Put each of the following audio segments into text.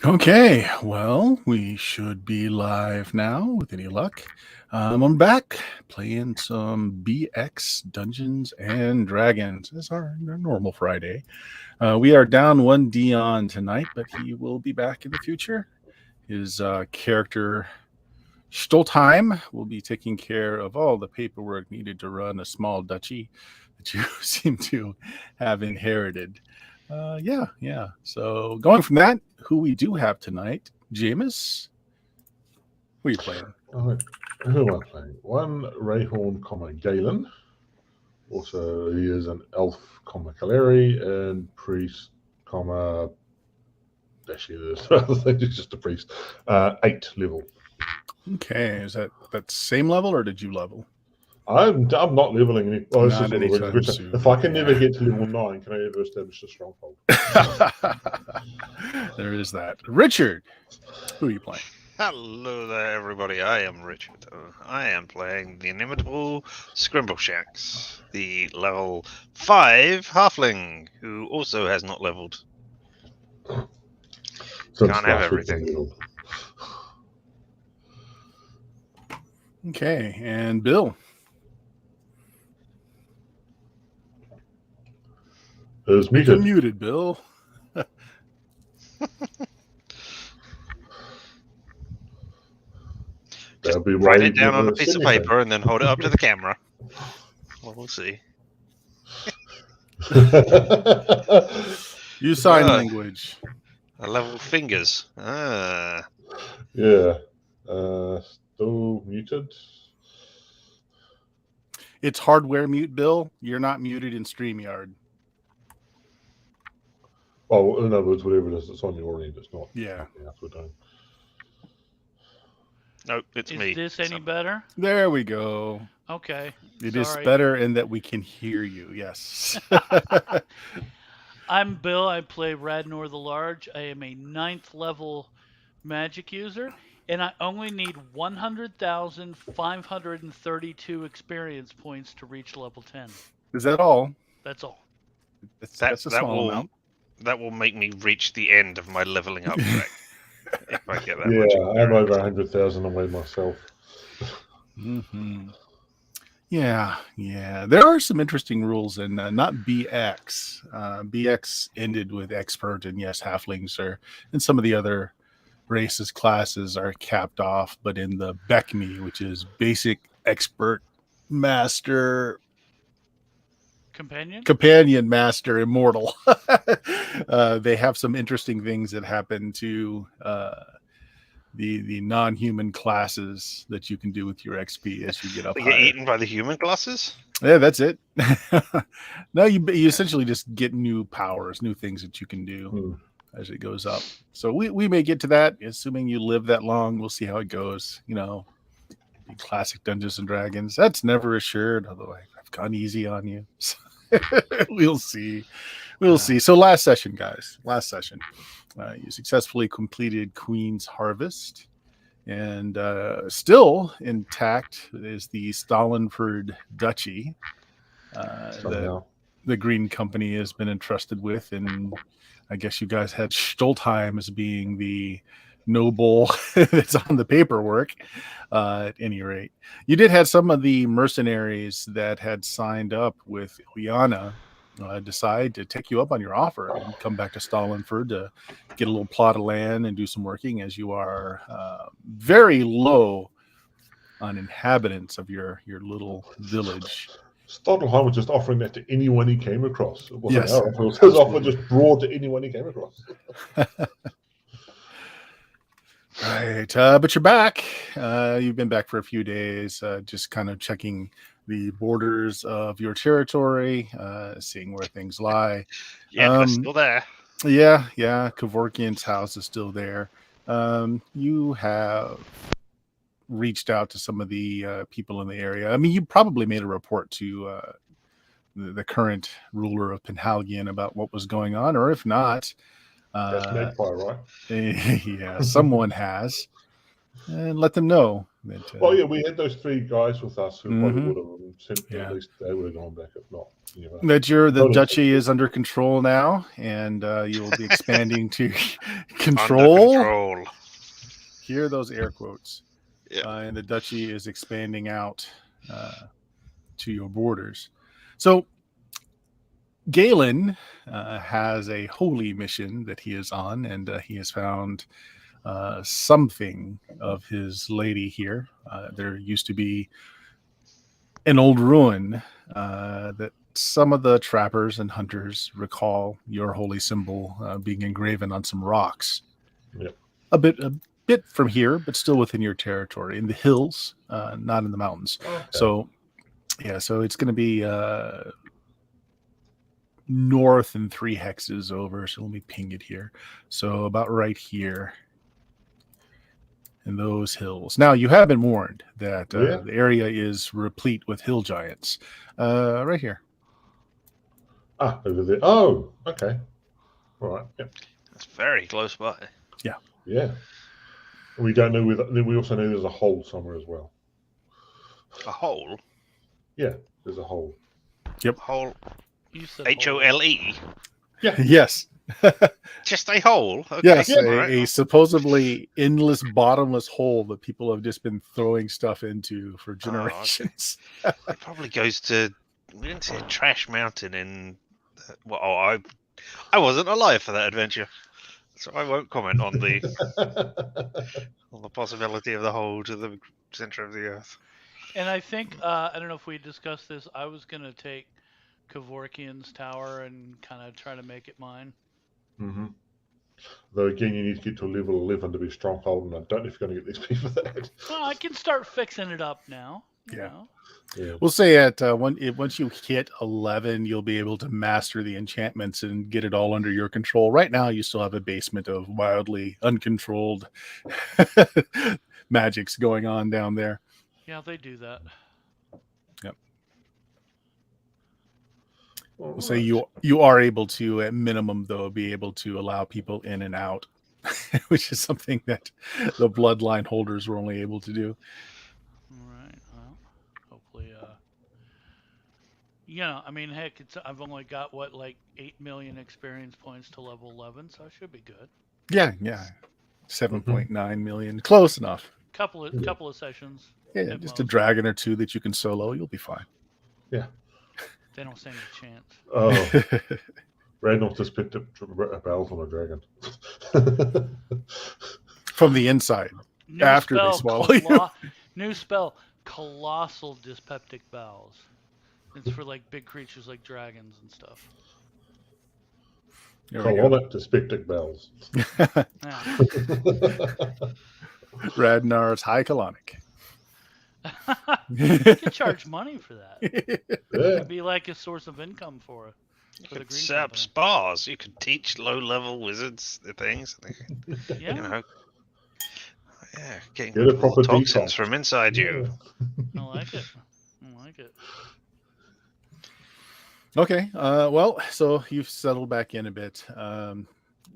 Okay, well, we should be live now with any luck. I'm back playing some BX Dungeons and Dragons. It's our normal Friday. We are down one Dion tonight, but he will be back in the future. His character Stoltheim will be taking care of all the paperwork needed to run a small duchy that you seem to have inherited. Yeah. So going from that, who we do have tonight, Jameis. Who are you playing? Who am I playing? One Rayhorn, Galen. Also, he is an elf, Kaleri, and priest, actually, he's just a priest. 8 level. Okay, is that same level or did you level? I'm not leveling any. Oh, Not anytime soon. If I can never get to level 9, can I ever establish a stronghold? There is that. Richard, who are you playing? Hello there, everybody. I am Richard. I am playing the inimitable Scrimbleshanks, the level 5 halfling, who also has not leveled. So Can't have everything. Okay, and Bill. It's muted. You're muted, Bill. Just write it down on a piece of paper and then hold it up to the camera. Well, we'll see. Use sign language. I level fingers. Yeah. Still muted. It's hardware mute, Bill. You're not muted in StreamYard. Oh, in other words, whatever it is that's on your end, it's not. Yeah. Nope, it's me. Is this any better? There we go. Okay. It is better in that we can hear you. Yes. I'm Bill. I play Radnor the Large. I am a 9th level magic user, and I only need 100,532 experience points to reach level 10. Is that all? That's all. That's a small amount. That will make me reach the end of my leveling up track. If I get that yeah, much. I'm over 100,000 away myself. Mm-hmm. Yeah. There are some interesting rules, and not BX. BX ended with expert, and yes, halflings are, and some of the other races classes are capped off. But in the BECMI, which is basic, expert, master, companion, master, immortal, they have some interesting things that happen to the non-human classes that you can do with your XP as you get up. You get eaten by the human classes? Yeah, that's it. No, you essentially just get new powers, new things that you can do as it goes up. So we may get to that, assuming you live that long. We'll see how it goes. Classic Dungeons and Dragons. That's never assured, although I've gone easy on you. We'll see. So last session, guys. You successfully completed Queen's Harvest, and still intact is the Stalenford Duchy. The Green Company has been entrusted with, and I guess you guys had Stoltheim as being the noble that's on the paperwork. At any rate, you did have some of the mercenaries that had signed up with Ilyana decide to take you up on your offer and come back to Stalenford to get a little plot of land and do some working, as you are very low on inhabitants of your little village. Stalenford was just offering that to anyone he came across. It wasn't Yes, our offer. It was his offer, just broad to anyone he came across. Right, but you're back. You've been back for a few days, just kind of checking the borders of your territory, seeing where things lie. Yeah, they're still there. Yeah. Kevorkian's house is still there. You have reached out to some of the people in the area. I mean, you probably made a report to the current ruler of Penhalgian about what was going on, or if not, That's Magpie, right? Yeah, someone has. and let them know that. Well, yeah, we had those 3 guys with us who probably Mhm. would have sent. Yeah. At least they would have gone back. If not, you know. That the Bonus. duchy is under control now, and you will be expanding to Under control. control. Hear those air quotes. Yeah. And the duchy is expanding out to your borders. So Galen has a holy mission that he is on, and he has found something of his lady here. There used to be an old ruin that some of the trappers and hunters recall your holy symbol being engraven on some rocks. Yep. A bit from here, but still within your territory, in the hills, not in the mountains. Okay. So, yeah, so it's going to be north and 3 hexes over. So let me ping it here. So about right here in those hills. Now, you have been warned that Yeah. the area is replete with hill giants. Right here. Over there. Oh, okay. All right. Yep. That's very close by. Yeah. We don't know. We also know there's a hole somewhere as well. A hole. There's a hole. Hole. You said HOLE. Yes. Just a hole. Okay. Yes, all a right. supposedly endless, bottomless hole that people have just been throwing stuff into for okay. generations. It probably goes to. We didn't see a trash mountain in. Well, I wasn't alive for that adventure, so I won't comment on the possibility of the hole to the center of the earth. And I think I don't know if we discussed this. I was gonna take Kevorkian's tower and kind of try to make it mine. Mm-hmm. Though again, you need to get to a level 11 to be stronghold, and I don't know if you're going to get these people that. Well, I can start fixing it up now. You Yeah. know? Yeah. We'll say at once you hit 11, you'll be able to master the enchantments and get it all under your control. Right now, you still have a basement of wildly uncontrolled magics going on down there. Yeah, they do that. We'll say you are able to, at minimum, though, be able to allow people in and out, which is something that the bloodline holders were only able to do. Right. Well, hopefully, I mean, heck, I've only got like 8 million experience points to level 11, so I should be good. Yeah. 7.9 million. Close enough. Couple of sessions. Yeah, at just a most. dragon or 2 that you can solo. You'll be fine. They don't stand a chance. Oh, Randolph just picked up a bell from a dragon. From the inside. New After they spell, swallow you. New spell, Colossal Dyspeptic Bowels. It's for like big creatures like dragons and stuff. There we go. Colonic dyspeptic bells. Yeah. Radnar's High Colonic. You can charge money for that. Yeah. It'd be like a source of income for You For the could green set up company. spas. You could teach low-level wizards the things. Yeah. You know, yeah, getting Get a rid of all the proper toxins detox. from inside you. I like it. I like it. Okay. Well, so you've settled back in a bit.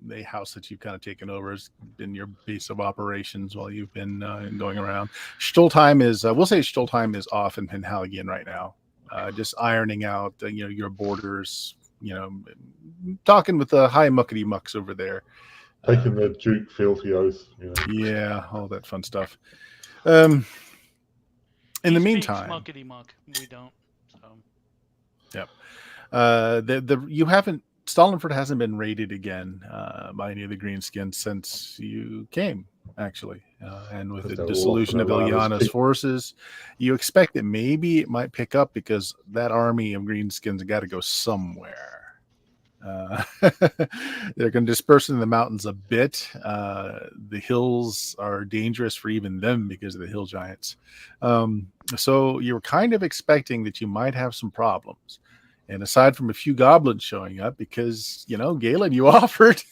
The house that you've kind of taken over has been your base of operations while you've been going around. Stoltheim is, we'll say Stoltheim is off in Penhaligon right now, just ironing out, your borders, talking with the high muckety mucks over there. Taking the Duke filthy oath. Yeah, all that fun stuff. In the He speaks meantime, muckety muck. We don't. So you haven't. Stalinford hasn't been raided again by any of the Greenskins since you came, actually. And with the They're all dissolution of off in Ilyana's Atlantis. forces, you expect that maybe it might pick up because that army of Greenskins got to go somewhere. They're going to disperse in the mountains a bit. The hills are dangerous for even them because of the hill giants. So you were kind of expecting that you might have some problems. And aside from a few goblins showing up, because Galen, you offered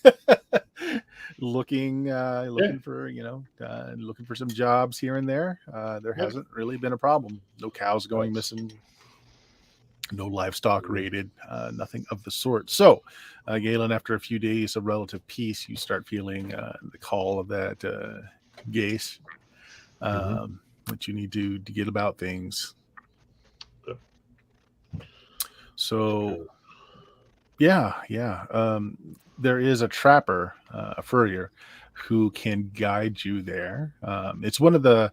looking for looking for some jobs here and there. There hasn't really been a problem. No cows going missing, no livestock raided, nothing of the sort. So, Galen, after a few days of relative peace, you start feeling the call of that Gace. What you need to get about things. Yep. So, yeah. There is a trapper, a furrier, who can guide you there. It's one of the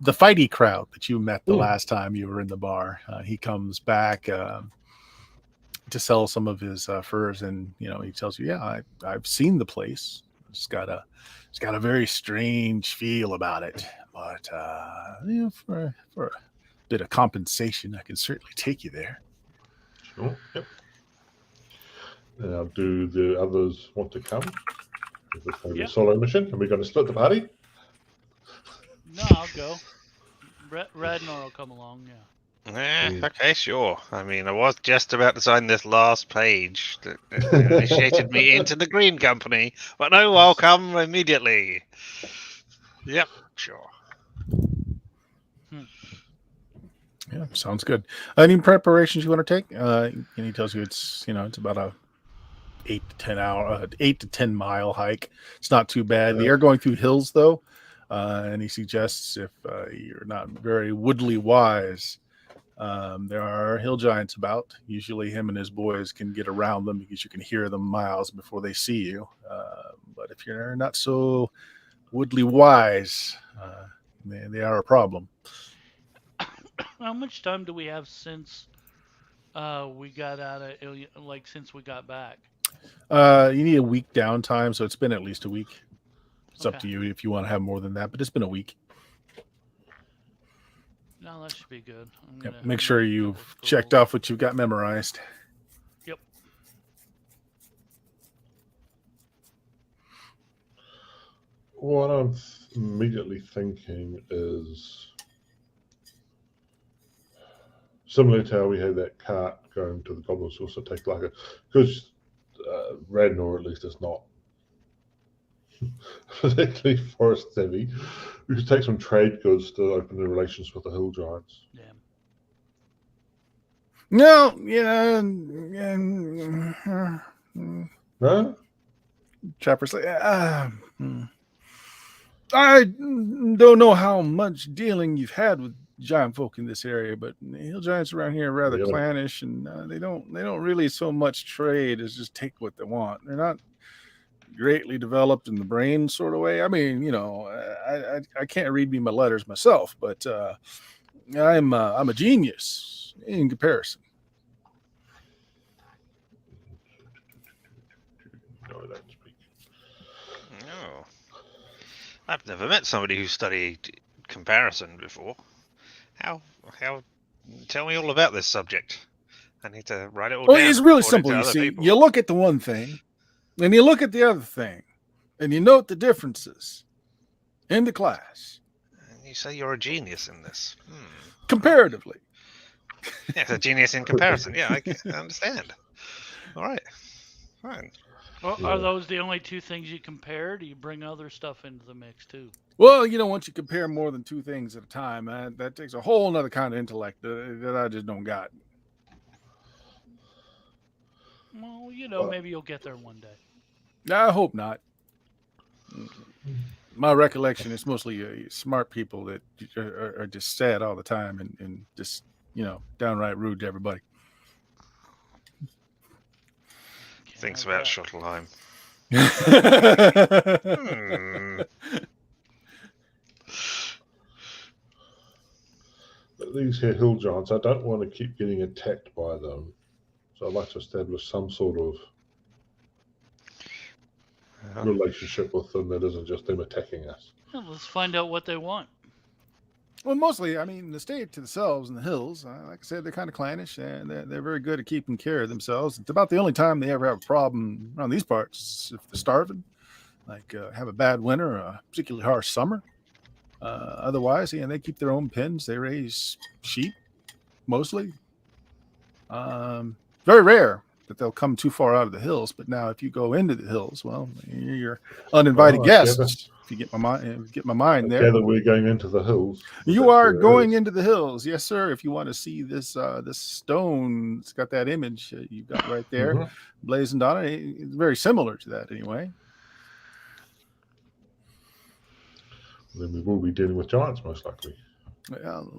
fighty crowd that you met the last time you were in the bar. He comes back to sell some of his furs, and he tells you, "Yeah, I've seen the place. It's got a very strange feel about it, but for a bit of compensation, I can certainly take you there." Sure. Yep. Now, do the others want to come? Is this going to be a solo mission? Are we going to split the party? No, I'll go. Radnor will come along. Yeah. Okay, sure. I mean, I was just about to sign this last page that initiated me into the Green Company, but no, I'll come immediately. Yep, sure. Yeah, sounds good. Any preparations you want to take? And he tells you it's about a 8 to 10 mile hike. It's not too bad. They are going through hills though, and he suggests if you're not very woodly wise, there are hill giants about. Usually him and his boys can get around them because you can hear them miles before they see you. But if you're not so woodly wise, they are a problem. How much time do we have since we got out of since we got back? You need a week downtime, so it's been at least a week. It's up to you if you want to have more than that, but it's been a week. No, that should be good. Make sure you've checked off what you've got memorized. Yep. What I'm immediately thinking is similar to how we had that cart going to the goblins. Also take because Radnor at least is not particularly forest heavy. We could take some trade goods to open the relations with the hill giants. Yeah. No, No? Trapper's like, I don't know how much dealing you've had with giant folk in this area, but the hill giants around here are rather clannish, and they don't really so much trade as just take what they want. They're not greatly developed in the brain sort of way. I mean, I can't read me my letters myself, but I'm a genius in comparison. No, I don't speak. No, I've never met somebody who studied comparison before. How? Tell me all about this subject. I need to write it all down. It's really simple. You see, you look at the one thing, and you look at the other thing, and you note the differences in the class. And you say you're a genius in this. Comparatively. Yes, a genius in comparison. Yeah, I understand. All right. Fine. Well, are those the only two things you compare? Do you bring other stuff into the mix too? Well, once you compare more than two things at a time, that takes a whole nother kind of intellect that I just don't got. Well, maybe you'll get there one day. I hope not. My recollection is mostly smart people that are just sad all the time and just, downright rude to everybody. Thinks about Schottelheim. These here hill giants, I don't want to keep getting attacked by them. So I'd like to establish some sort of relationship with them that isn't just them attacking us. Well, let's find out what they want. Well, mostly, I mean, they stay to themselves in the hills. Like I said, they're kind of clannish, and they're very good at keeping care of themselves. It's about the only time they ever have a problem around these parts if they're starving, like have a bad winter or a particularly harsh summer. Otherwise, they keep their own pens. They raise sheep, mostly. Very rare that they'll come too far out of the hills. But now, if you go into the hills, well, you're uninvited guests. If you get my mind there. Together, we're going into the hills. You are going into the hills, yes, sir. If you want to see this stone, it's got that image you've got right there, blazoned on it. It's very similar to that, anyway. then we will be dealing with giants most likely. Well,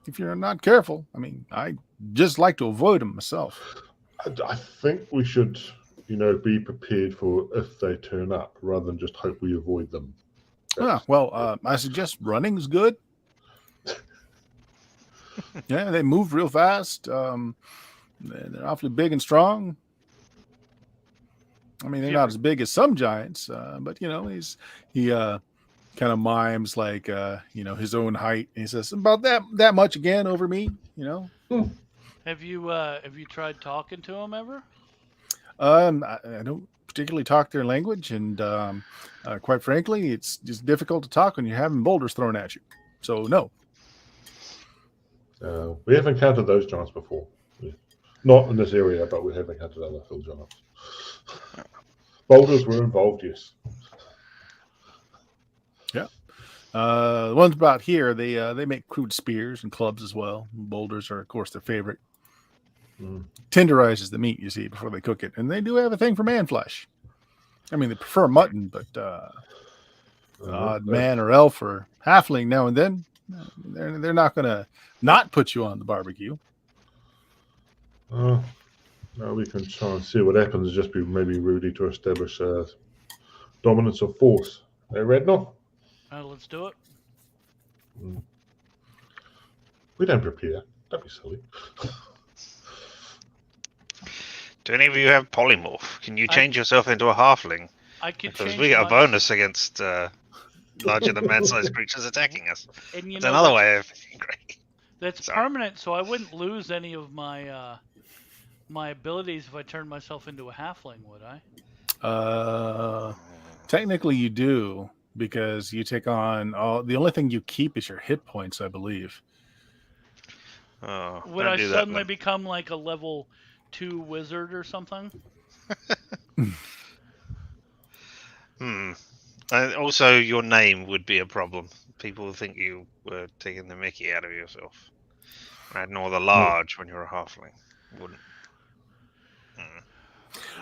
if you're not careful, I mean, I just like to avoid them myself. I think we should, be prepared for if they turn up rather than just hope we avoid them. I suggest running's good. Yeah, they move real fast. They're awfully big and strong. I mean, they're not as big as some giants, but he kind of mimes like his own height. And he says about that much again over me. Have you tried talking to him ever? I don't particularly talk their language, and quite frankly, it's just difficult to talk when you're having boulders thrown at you. So no. We have encountered those giants before. Not in this area, but we have encountered other hill giants. Boulders were involved, yes. Yeah. The ones about here, they make crude spears and clubs as well. Boulders are, of course, their favorite. Tenderizes the meat, you see, before they cook it. And they do have a thing for man flesh. I mean, they prefer mutton, but odd man or elf or halfling now and then, they're not going to not put you on the barbecue. No, we can try and see what happens. Just be maybe ready to establish dominance of force. Hey, Rednall? Let's do it. We don't prepare. Don't be silly. Do any of you have polymorph? Can you change yourself into a halfling? I could Because change we get a my- bonus against larger than man-sized creatures attacking us. And It's another way of great. That's Sorry. permanent, so I wouldn't lose any of my my abilities if I turned myself into a halfling, would I? Technically, you do, because you take on the only thing you keep is your hit points, I believe. Oh, Would don't I do that, suddenly then. become like a level 2 wizard or something? Also, your name would be a problem. People would think you were taking the mickey out of yourself. Nor the large when you're a halfling. Wouldn't.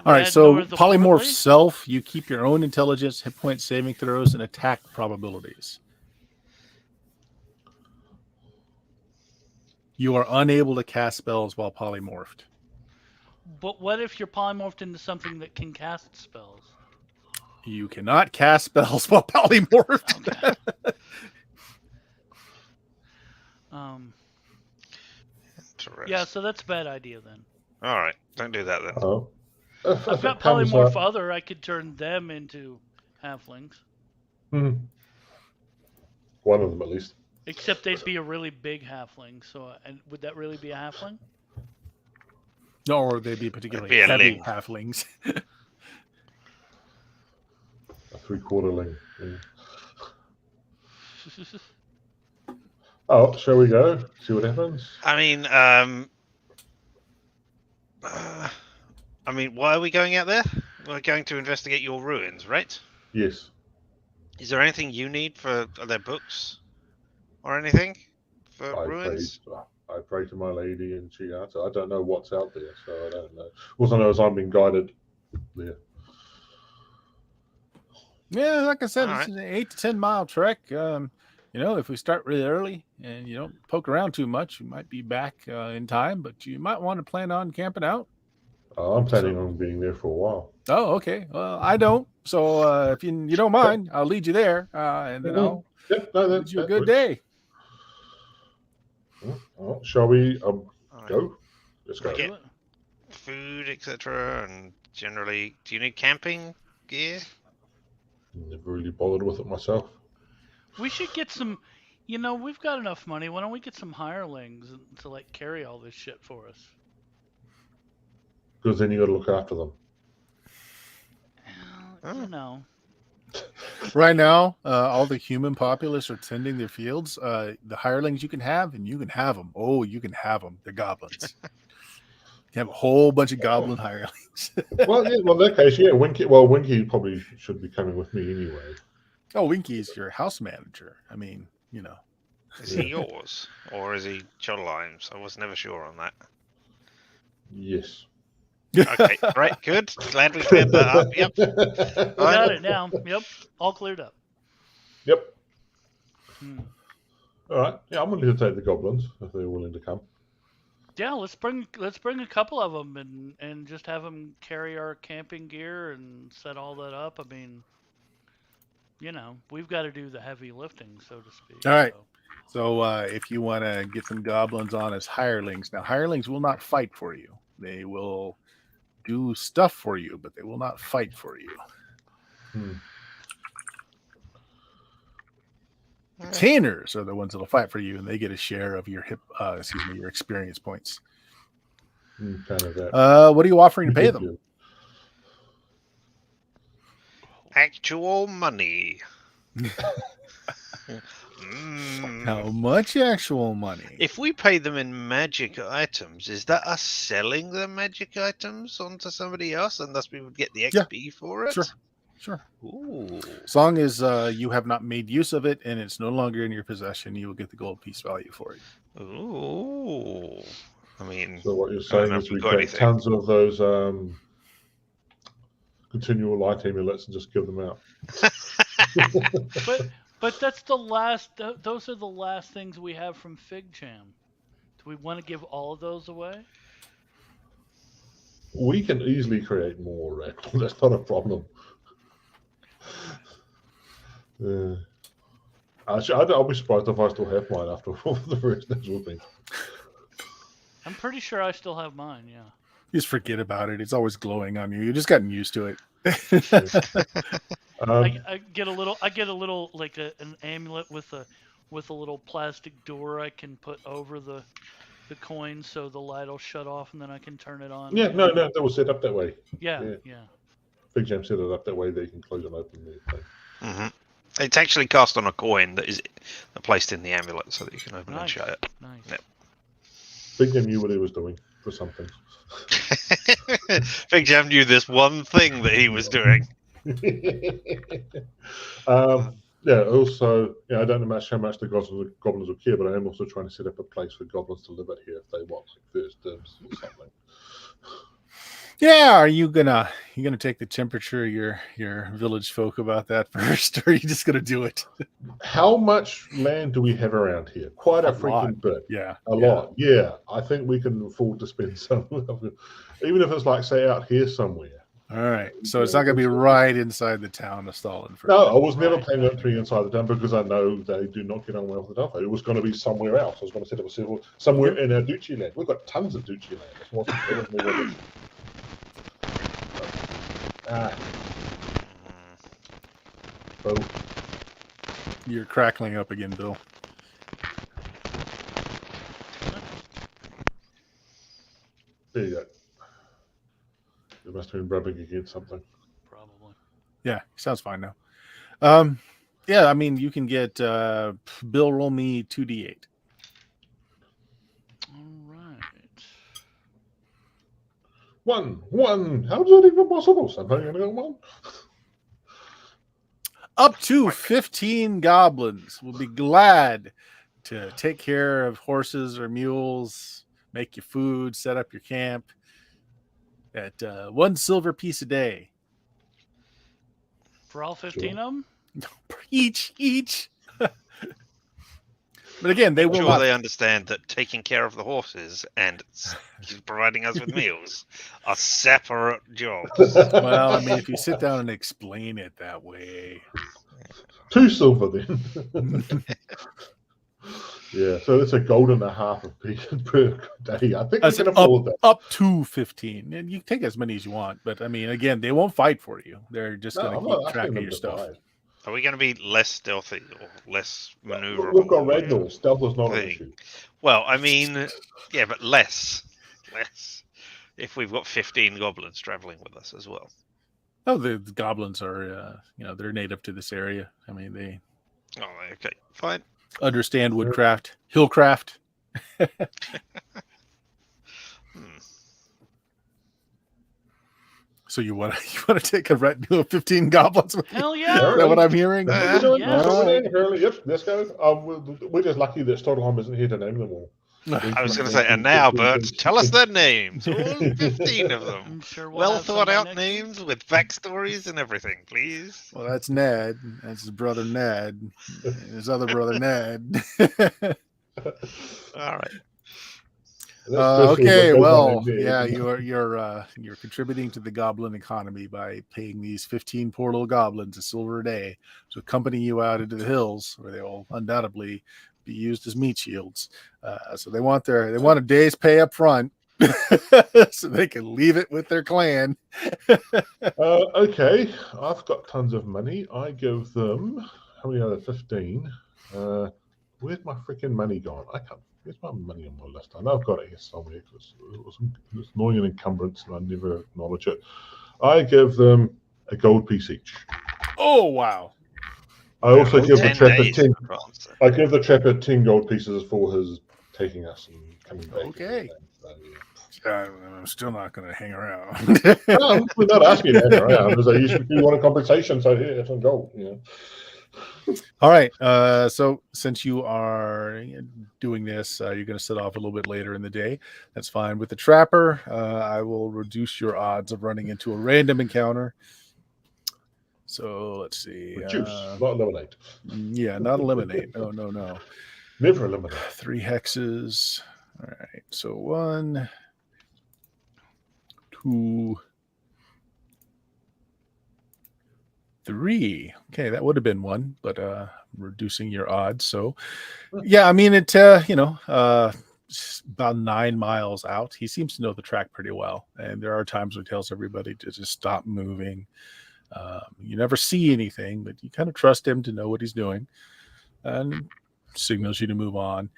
All right, Red so nor the polymorph portly? self, you keep your own intelligence, hit point saving throws, and attack probabilities. You are unable to cast spells while polymorphed. But what if you're polymorphed into something that can cast spells? You cannot cast spells while polymorphed. Yeah, so that's a bad idea then. All right, don't do that then. Oh. I've got polymorph other. I could turn them into halflings. One of them at least. Except they'd be a really big halfling. So, and would that really be a halfling? No, or they'd be particularly It'd be a heavy ling. halflings. A 3/4 ling. Yeah. Oh, shall we go? See what happens? I mean, why are we going out there? We're going to investigate your ruins, right? Yes. Is there anything you need are there books or anything for ruins? I pray to my lady and she answers. I don't know what's out there, so I don't know. All I know is I'm being guided there. Yeah, like I said, All it's an 8 to 10 mile trek. If we start really early and you don't poke around too much, you might be back in time, but you might want to plan on camping out. I'm planning on being there for a while. Oh, okay. Well, I don't. So if you don't mind, I'll lead you there, and then I'll Yep, no, bid you a that good works. day. Oh, shall we All right. go? Let's go. Okay. Food, etc. And generally, do you need camping gear? Never really bothered with it myself. We should get some. We've got enough money. Why don't we get some hirelings to like carry all this shit for us? Because then you got to look after them. No. Right now, all the human populace are tending their fields. The hirelings you can have, and you can have them. Oh, you can have them. They're goblins. You have a whole bunch of goblin hirelings. Well, yeah. Well, in that case, yeah. Winky probably should be coming with me anyway. Oh, Winky's your house manager. I mean, Is he yours or is he Chodlime's? I was never sure on that. Yes. Okay, right, good. Glad we cleared that up. Yep. Got it now. Yep. All cleared up. Yep. All right. Yeah, I'm willing to take the goblins if they're willing to come. Yeah, let's bring a couple of them and just have them carry our camping gear and set all that up. I mean, we've got to do the heavy lifting, so to speak. All right. So if you want to get some goblins on as hirelings, now hirelings will not fight for you. They will do stuff for you, but they will not fight for you. Retainers are the ones that'll fight for you, and they get a share of your your experience points. Kind of that. What are you offering to pay them? Actual money. How much actual money? If we pay them in magic items, is that us selling the magic items onto somebody else, and thus we would get the XP for it? Sure. Ooh. As long as you have not made use of it and it's no longer in your possession, you will get the gold piece value for it. Ooh. I mean, so what you're saying is we take tons of those continual light amulets and just give them out. But that's the last. Those are the last things we have from Fig Jam. Do we want to give all of those away? We can easily create more, Red. That's not a problem. Actually, I'll be surprised if I still have mine after all the first natural things. I'm pretty sure I still have mine. Yeah. You just forget about it. It's always glowing on you. You've just gotten used to it. I get a little like an amulet with a little plastic door I can put over the coin so the light will shut off and then I can turn it on. Yeah, no, that was set up that way. Yeah. Fig Jam set it up that way that you can close and open the thing. It's actually cast on a coin that is placed in the amulet so that you can open and shut it. Nice. Yep. Fig Jam knew what he was doing for some things. Fig Jam knew this one thing that he was doing. Also, I don't know how much the goblins will care, but I am also trying to set up a place for goblins to live at here if they want, like first dibs or something. Yeah, are you gonna take the temperature of your village folk about that first, or are you just gonna do it? How much land do we have around here? Quite a freaking lot. bit. Yeah, a lot. Yeah, I think we can afford to spend some, even if it's like say out here somewhere. All right, so it's not gonna be right inside the town of Stalin. No, I was never planning on being inside the town because I know they do not get on well with the Duffo. It was going to be somewhere else. I was going to set up a civil somewhere in our Duchy land. We've got tons of Duchy land. Bill. You're crackling up again, Bill. There you go. You must have been rubbing against something. Probably. Yeah, sounds fine now. Yeah, I mean, you can get Bill, roll me 2d8. All right. One. How is that even possible? Sometimes you're going to go one. Up to 15 goblins will be glad to take care of horses or mules, make you food, set up your camp at 1 silver piece a day. For all 15 of them? Each. But again, they will they understand that taking care of the horses and providing us with meals are separate jobs. Well, I mean, if you sit down and explain it that way. 2 silver then. Yeah, so it's $1.50 per day. I think we can afford that. Up to 15. And you take as many as you want. But I mean, again, they won't fight for you. They're just going to keep track of your stuff. Are we going to be less stealthy or less maneuverable? We've got Ragnar. Stealth is not an issue. Well, I mean, yeah, but less. If we've got 15 goblins traveling with us as well. Oh, the goblins are, they're native to this area. I mean, they. Oh, okay, fine. Understand woodcraft, hillcraft. So you want to take a retinue of 15 goblins? Hell yeah! Is that what I'm hearing? Yep, let's go. We're just lucky that Stodholm isn't here to name them all. I was going to say, and now, Bert, tell us their names. All 15 of them. I'm sure we'll Well have thought somebody out next names with backstories and everything, please. Well, that's Ned. That's his brother Ned. And his other brother Ned. All right. Okay, well, yeah, you're contributing to the goblin economy by paying these 15 poor little goblins a silver a day to accompany you out into the hills, where they will undoubtedly be used as meat shields. So they want a day's pay up front, so they can leave it with their clan. Okay, I've got tons of money. I give them how many other 15? Where's my freaking money gone? I can't. Where's my money on my list? I know I've got it here somewhere because it's annoying an encumbrance and I never acknowledge it. I give them a gold piece each. Oh wow! I also give the 10 trapper days 10. for answer. I give the trapper 10 gold pieces for his taking us and coming back. Okay. So, yeah. I'm still not going to hang around. No, we're not asking you to hang around. Because you want a compensation, so here, some gold. You know. All right. So since you are doing this, you're going to set off a little bit later in the day. That's fine. With the trapper, I will reduce your odds of running into a random encounter. So let's see. Reduce, not eliminate. Yeah, not eliminate. No. Never eliminate. 3 hexes. All right. So 1, 2, 3. Okay, that would have been 1, but reducing your odds. So yeah, I mean it's about 9 miles out. He seems to know the track pretty well, and there are times where he tells everybody to just stop moving. You never see anything, but you kind of trust him to know what he's doing, and signals you to move on.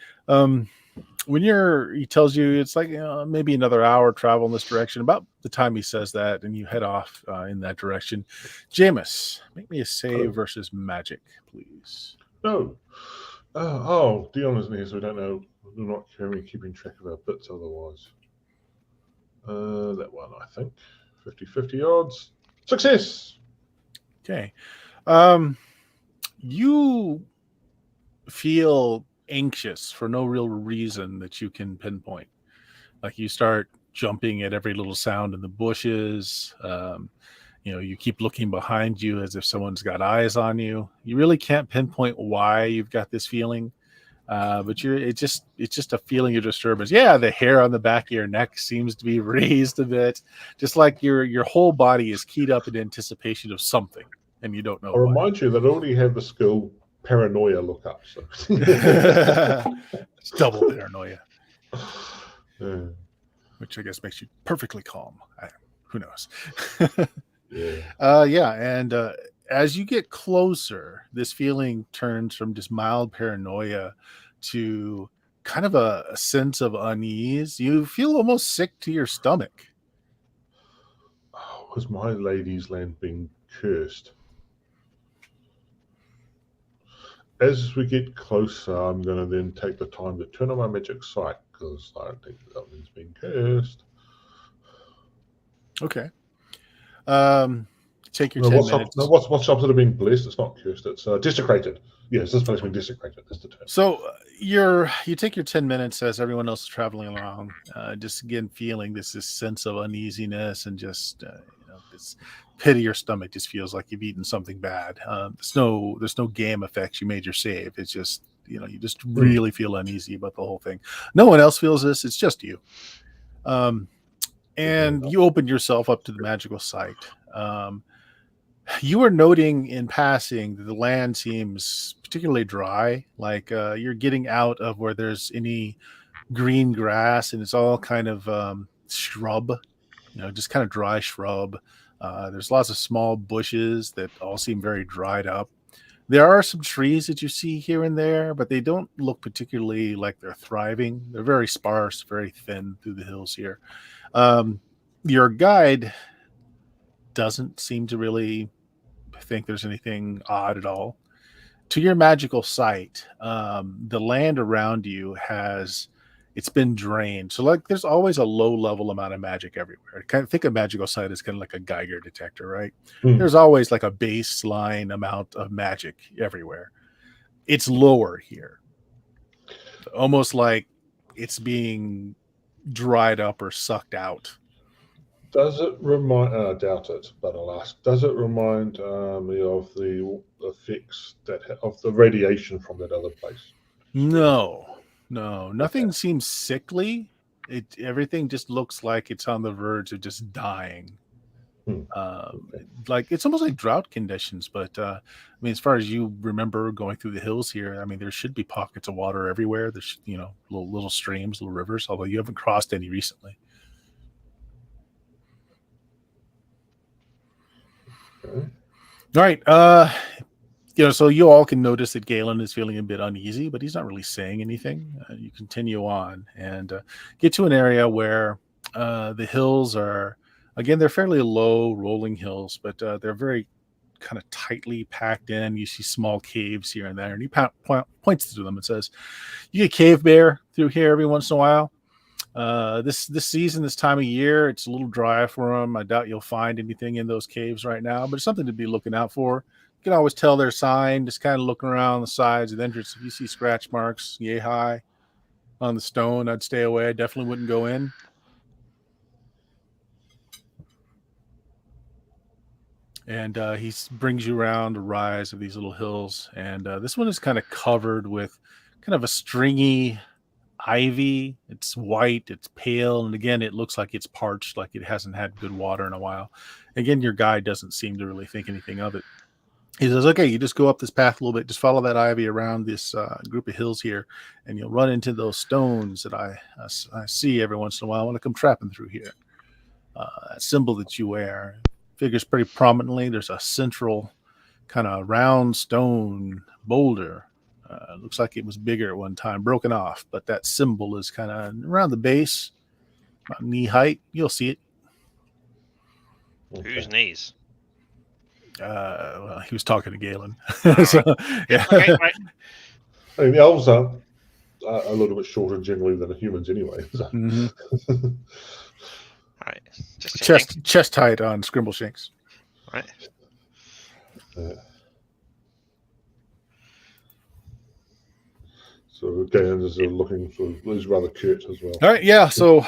When he tells you it's like maybe another hour travel in this direction. About the time he says that, and you head off in that direction. Jameis, make me a save versus magic, please. No. Dion isn't here, so we don't know. We're not keeping track of our bits otherwise. That one, I think. 50-50 odds. Success! Okay. You feel anxious for no real reason that you can pinpoint. Like you start jumping at every little sound in the bushes. You keep looking behind you as if someone's got eyes on you. You really can't pinpoint why you've got this feeling. But it's just a feeling of disturbance. Yeah, the hair on the back of your neck seems to be raised a bit, just like your whole body is keyed up in anticipation of something, and you don't know. I'll remind you that I already have the skill paranoia look up. So. It's double paranoia, Yeah. which I guess makes you perfectly calm. Who knows? Yeah. And as you get closer, this feeling turns from just mild paranoia to kind of a sense of unease. You feel almost sick to your stomach. Was my lady's land being cursed? As we get closer, I'm going to then take the time to turn on my magic sight because I don't think something's being cursed. Okay. Take your 10 minutes. What's shops that have been blessed? It's not cursed. It's desecrated. Yes, this place has been desecrated. That's the term. So you take your 10 minutes as everyone else is traveling along, just again feeling this sense of uneasiness and just this pit of your stomach just feels like you've eaten something bad. There's no game effects. You made your save. It's just you just really feel uneasy about the whole thing. No one else feels this. It's just you. And you open yourself up to the magical sight. You are noting in passing that the land seems particularly dry, like you're getting out of where there's any green grass, and it's all kind of shrub, just kind of dry shrub. There's lots of small bushes that all seem very dried up. There are some trees that you see here and there, but they don't look particularly like they're thriving. They're very sparse, very thin through the hills here. Your guide doesn't seem to really think there's anything odd at all. To your magical sight, the land around you it's been drained. So like there's always a low level amount of magic everywhere. I kind of think of magical sight as kind of like a Geiger detector, right? There's always like a baseline amount of magic everywhere. It's lower here. Almost like it's being dried up or sucked out. Does it remind? I doubt it, but I'll ask. Does it remind me of the effects of the radiation from that other place? No, nothing seems sickly. Everything just looks like it's on the verge of just dying. Like it's almost like drought conditions, but I mean, as far as you remember going through the hills here, I mean, there should be pockets of water everywhere. There's little streams, little rivers, although you haven't crossed any recently. Okay. All right. So you all can notice that Galen is feeling a bit uneasy, but he's not really saying anything. You continue on and get to an area where the hills are, again, they're fairly low, rolling hills, but they're very kind of tightly packed in. You see small caves here and there, and he points to them and says, "You get cave bear through here every once in a while. This season, this time of year, it's a little dry for them. I doubt you'll find anything in those caves right now, but it's something to be looking out for. You can always tell their sign, just kind of looking around the sides of the entrance. If you see scratch marks yay high on the stone, I'd stay away. I definitely wouldn't go in." And he brings you around a rise of these little hills. And this one is kind of covered with kind of a stringy ivy. It's white, it's pale, and again, it looks like it's parched, like it hasn't had good water in a while. Again, your guide doesn't seem to really think anything of it. He says, "Okay, you just go up this path a little bit, just follow that ivy around this group of hills here, and you'll run into those stones that I see every once in a while when I come trapping through here. That symbol that you wear figures pretty prominently. There's a central kind of round stone boulder. Looks like it was bigger at one time, broken off, but that symbol is kind of around the base, about knee height. You'll see it." Okay. Whose knees? Well, he was talking to Galen. All So, yeah. Okay, right. I mean, the elves are a little bit shorter generally than the humans anyway. So. Mhm. All right. Just checking. Chest height on Scrimbleshanks. Right. So Galen is looking for, he's rather curt as well. All right, yeah. So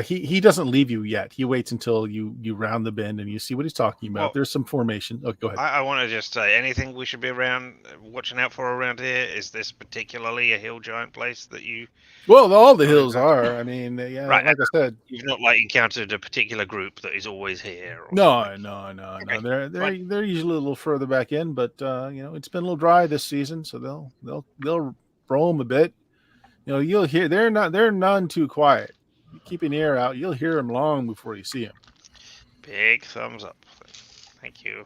he doesn't leave you yet. He waits until you round the bend and you see what he's talking about. Well, There's some formation. Oh, go ahead. I want to just say, anything we should be watching out for around here? Is this particularly a hill giant place that you? Well, all the hills are. I mean, yeah, Right. like I said. You've not encountered a particular group that is always here? Or No. Okay, They're usually a little further back in, but it's been a little dry this season, so they'll roam a bit. You'll hear they're none too quiet. You keep an ear out, you'll hear them long before you see them. Big thumbs up. Thank you.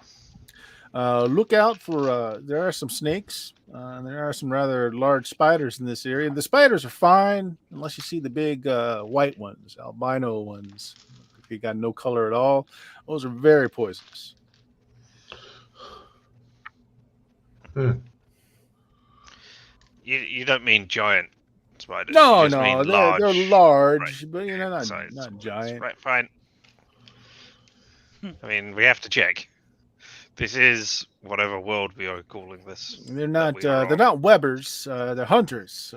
Look out for there are some snakes. There are some rather large spiders in this area. The spiders are fine unless you see the big white ones, albino ones. If you got no color at all, those are very poisonous. You don't mean giant spiders? No, you just mean they're large, right, but not size giant. Right, fine. I mean, we have to check. This is whatever world we are calling this. They're that not we are they're on. not webbers. They're hunters.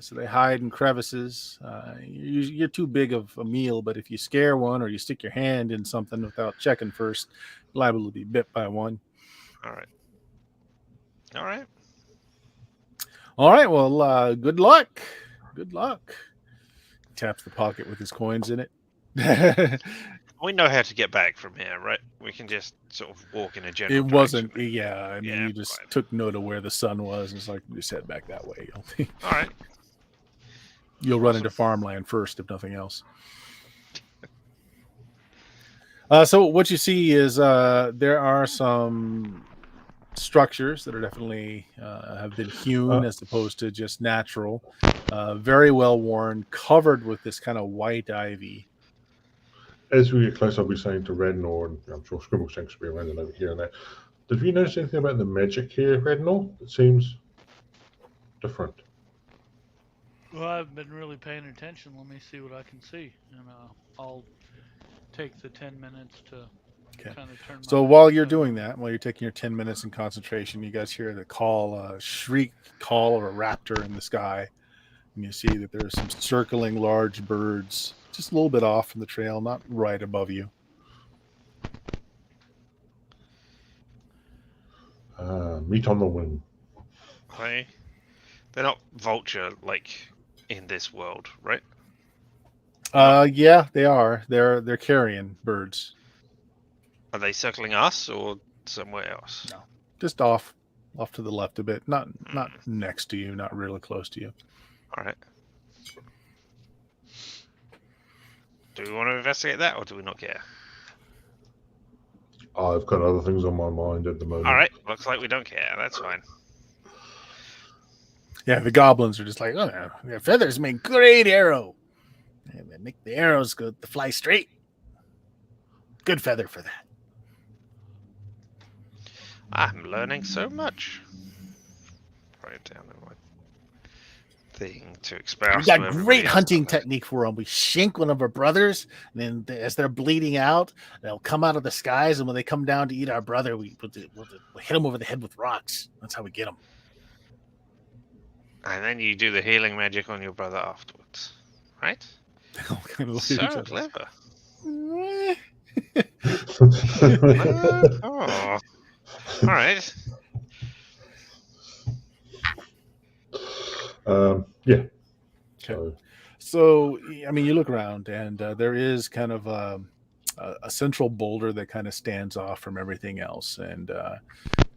So they hide in crevices. You're too big of a meal, but if you scare one or you stick your hand in something without checking first, you're liable to be bit by one. All right. All right. Well, good luck. Good luck. Taps the pocket with his coins in it. We know how to get back from here, right? We can just sort of walk in a general It wasn't. direction. Yeah. I mean, Yeah, you just fine. took note of where the sun was. It's like just head back that way. All right. You'll run into farmland first, if nothing else. So what you see is there are some structures that are definitely have been hewn as opposed to just natural. Very well worn, covered with this kind of white ivy. As we get closer, I'll be saying to Rednor, and I'm sure Scrimbleshanks will be around and over here and there. Did you notice anything about the magic here, Rednor? It seems different. Well, I've been really paying attention. Let me see what I can see, and I'll take the 10 minutes to Okay. kind of turn. So while you're doing that, while you're taking your 10 minutes in concentration, you guys hear the shriek call of a raptor in the sky. And you see that there are some circling large birds just a little bit off from the trail, not right above you. Meat on the wing. They're not vulture like in this world, right? Yeah, they are. They're carrion birds. Are they circling us or somewhere else? No. Just off to the left a bit. Not next to you, not really close to you. All right. Do we want to investigate that, or do we not care? I've got other things on my mind at the moment. All right. Looks like we don't care. That's fine. Yeah, the goblins are just like, oh, their feathers make great arrow. And they make the arrows go to fly straight. Good feather for that. I'm learning so much. Write it down in my thing to expound. We got great hunting technique for them. We shank one of our brothers, and then as they're bleeding out, they'll come out of the skies. And when they come down to eat our brother, we'll hit them over the head with rocks. That's how we get them. And then you do the healing magic on your brother afterwards, right? So clever. Oh. All right. Yeah. Okay. So, I mean, you look around, and there is kind of a central boulder that kind of stands off from everything else. And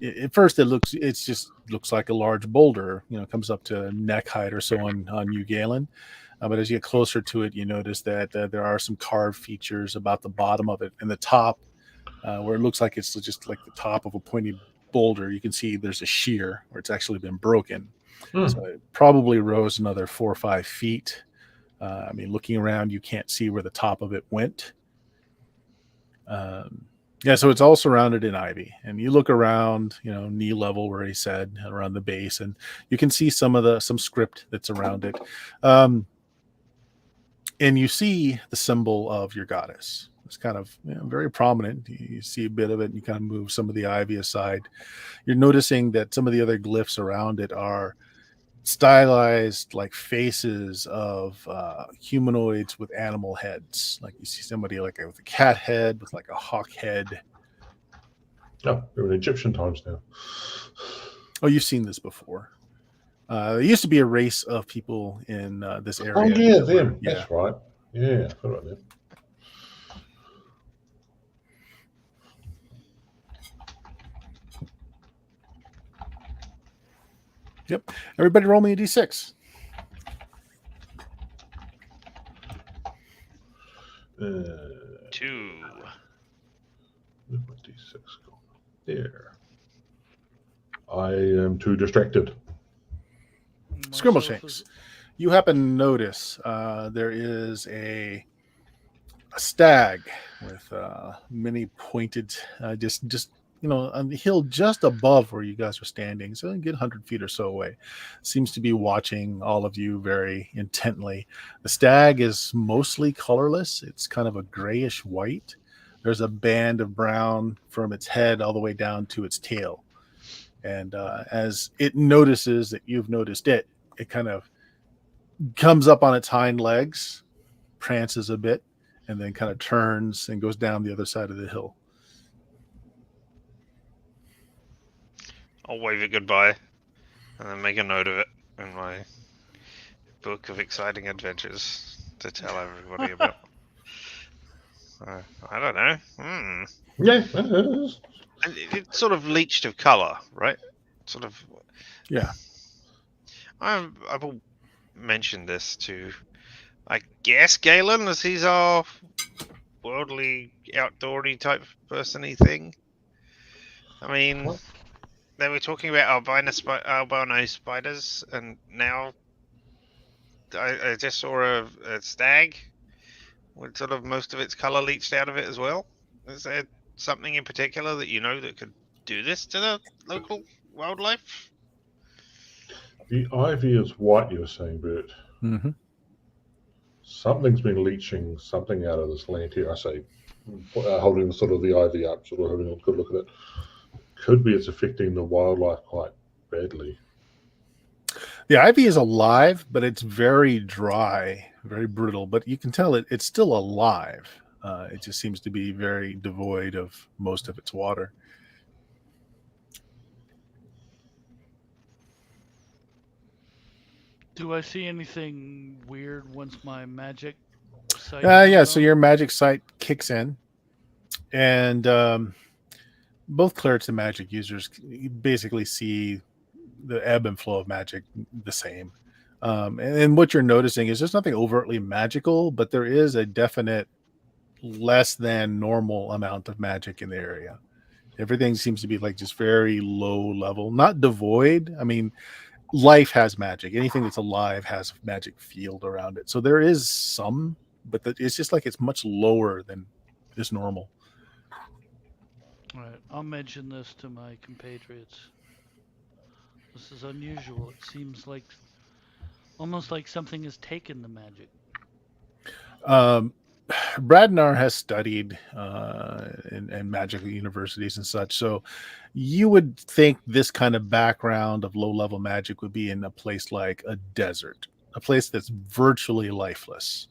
at first, it just looks like a large boulder. You know, comes up to neck height or so on you, Galen. But as you get closer to it, you notice that there are some carved features about the bottom of it, and the top, where it looks like it's just like the top of a pointy boulder. You can see there's a shear where it's actually been broken. So it probably rose another 4 or 5 feet. I mean, looking around, you can't see where the top of it went. Yeah, so it's all surrounded in ivy, and you look around, you know, knee level where he said around the base, and you can see some script that's around it. And you see the symbol of your goddess. It's kind of very prominent. You see a bit of it, and you kind of move some of the ivy aside. You're noticing that some of the other glyphs around it are stylized like faces of humanoids with animal heads. Like you see somebody like with a cat head, with like a hawk head. Oh, they're in Egyptian times now. Oh, you've seen this before. There used to be a race of people in this area. Oh, yeah, them. Yeah. That's right. Yeah, I forgot about them. Yep. Everybody roll me a d6. Two. Where's my d6 gone? There. I am too distracted. Skrimbleshanks. You happen to notice there is a stag with many pointed, just on the hill just above where you guys are standing, so a good 100 feet or so away. Seems to be watching all of you very intently. The stag is mostly colorless. It's kind of a grayish white. There's a band of brown from its head all the way down to its tail. And as it notices that you've noticed it, it kind of comes up on its hind legs, prances a bit, and then kind of turns and goes down the other side of the hill. I'll wave it goodbye and then make a note of it in my book of exciting adventures to tell everybody about. I don't know. Yeah. And it's sort of leached of color, right? Sort of. Yeah. I will mention this to, I guess, Galen, as he's our worldly, outdoorsy type person-y thing. I mean, What? they were talking about albino spiders, and now I just saw a stag with sort of most of its color leached out of it as well. Is there something in particular that you know that could do this to the local wildlife? The ivy is white, you were saying, Bert. Mm-hmm. Something's been leaching something out of this land here. I say, holding sort of the ivy up, sort of having a good look at it. Could be it's affecting the wildlife quite badly. The ivy is alive, but it's very dry, very brittle. But you can tell it's still alive. It just seems to be very devoid of most of its water. Do I see anything weird once my magic sight? Yeah. comes So on? your magic sight kicks in, and both clerics and magic users basically see the ebb and flow of magic the same. And what you're noticing is there's nothing overtly magical, but there is a definite less than normal amount of magic in the area. Everything seems to be like just very low level, not devoid. I mean, life has magic. Anything that's alive has a magic field around it. So there is some, but it's just like it's much lower than is normal. All right, I'll mention this to my compatriots. This is unusual. It seems like almost like something has taken the magic. Bradnar has studied in magical universities and such, so you would think this kind of background of low-level magic would be in a place like a desert, a place that's virtually lifeless.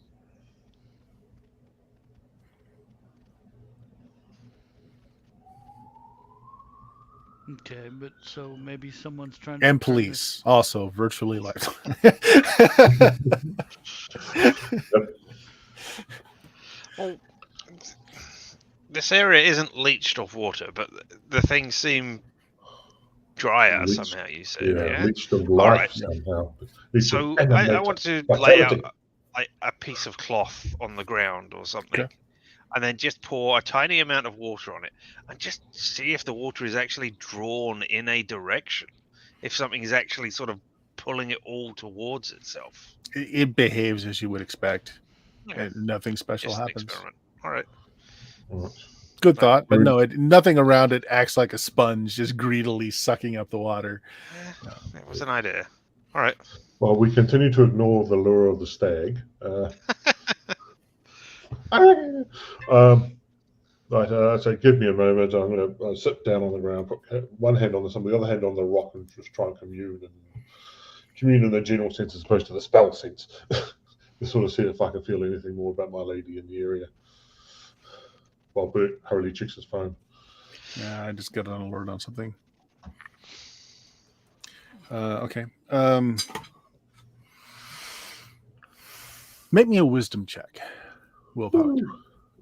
Okay, but so maybe someone's trying to And turn police also virtually lifeless. Well, this area isn't leached of water, but the things seem drier Leached. somehow. You said, Yeah, yeah. leached of life right. somehow. Leached So of I animator want to lay out vitality. like a piece of cloth on the ground or something, Okay. and then just pour a tiny amount of water on it, and just see if the water is actually drawn in a direction. If something is actually sort of pulling it all towards itself. It behaves as you would expect. Yeah, And nothing special just an happens. experiment. All right. Right. Good No, thought, but rude. no, nothing around it acts like a sponge, just greedily sucking up the water. Yeah, that was an idea. All right. Well, we continue to ignore the lure of the stag. Right, so give me a moment. I'm going to sit down on the ground, put one hand on the other hand on the rock, and just try and commune in the general sense as opposed to the spell sense. To sort of see if I can feel anything more about my lady in the area. While Bert hurriedly checks his phone. Yeah, I just got an alert on something. Okay. Make me a wisdom check. Willpower.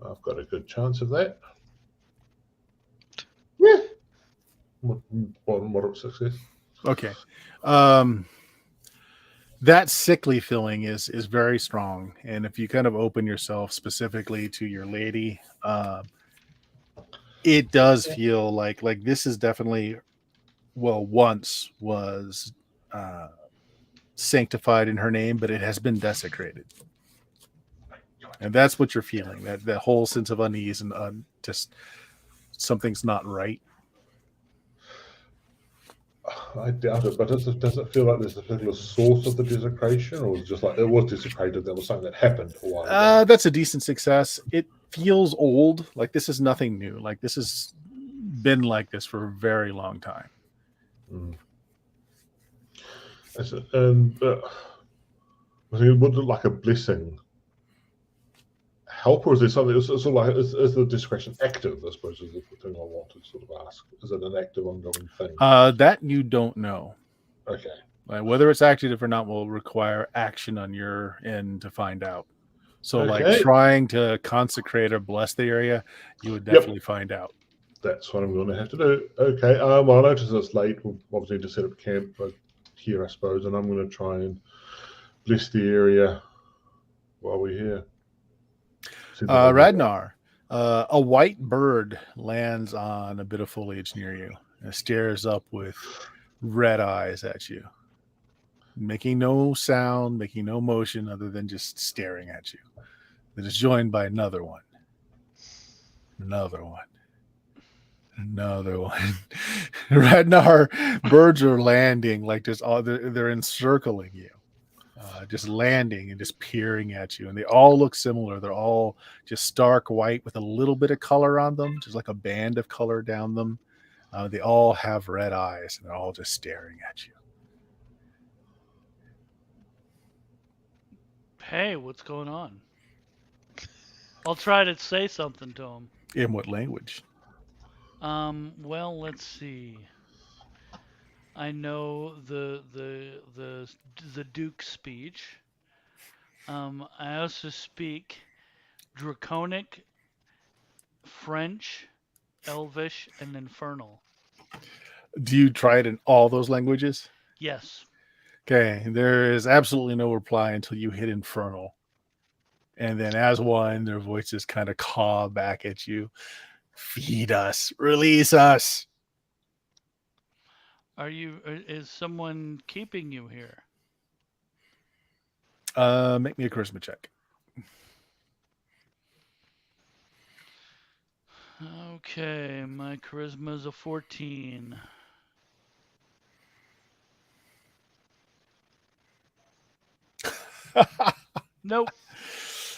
I've got a good chance of that. Yeah. Moderate success. Okay. That sickly feeling is very strong, and if you kind of open yourself specifically to your lady, it does feel like this is definitely, well, once was sanctified in her name, but it has been desecrated, and that's what you're feeling. That whole sense of unease and just something's not right. I doubt it, but does it feel like there's a particular source of the desecration, or was it just like it was desecrated? There was something that happened a while ago. That's a decent success. It feels old. Like this is nothing new. Like this has been like this for a very long time. Mm. And would it like a blessing help, or is there something? Is the desecration active? I suppose is the thing I want to sort of ask. Is it an active, ongoing thing? That you don't know. Okay. Whether it's active or not will require action on your end to find out. So, like Okay. trying to consecrate or bless the area, you would definitely find out. That's what I'm going to have to do. Okay. Well, I notice it's late. We'll obviously need to set up camp here, I suppose, and I'm going to try and bless the area while we're here. Radnar, a white bird lands on a bit of foliage near you and stares up with red eyes at you, making no sound, making no motion other than just staring at you. It is joined by another one. Radnar, birds are landing like just they're encircling you. Just landing and just peering at you, and they all look similar. They're all just stark white with a little bit of color on them, just like a band of color down them. They all have red eyes, and they're all just staring at you. Hey, what's going on? I'll try to say something to him. In what language? Well, let's see. I know the Duke's speech. I also speak Draconic, French, Elvish, and Infernal. Do you try it in all those languages? Yes. Okay, there is absolutely no reply until you hit Infernal. And then as one, their voices kind of caw back at you. Feed us. Release us. Is someone keeping you here? Make me a charisma check. Okay, my charisma is a 14. Nope.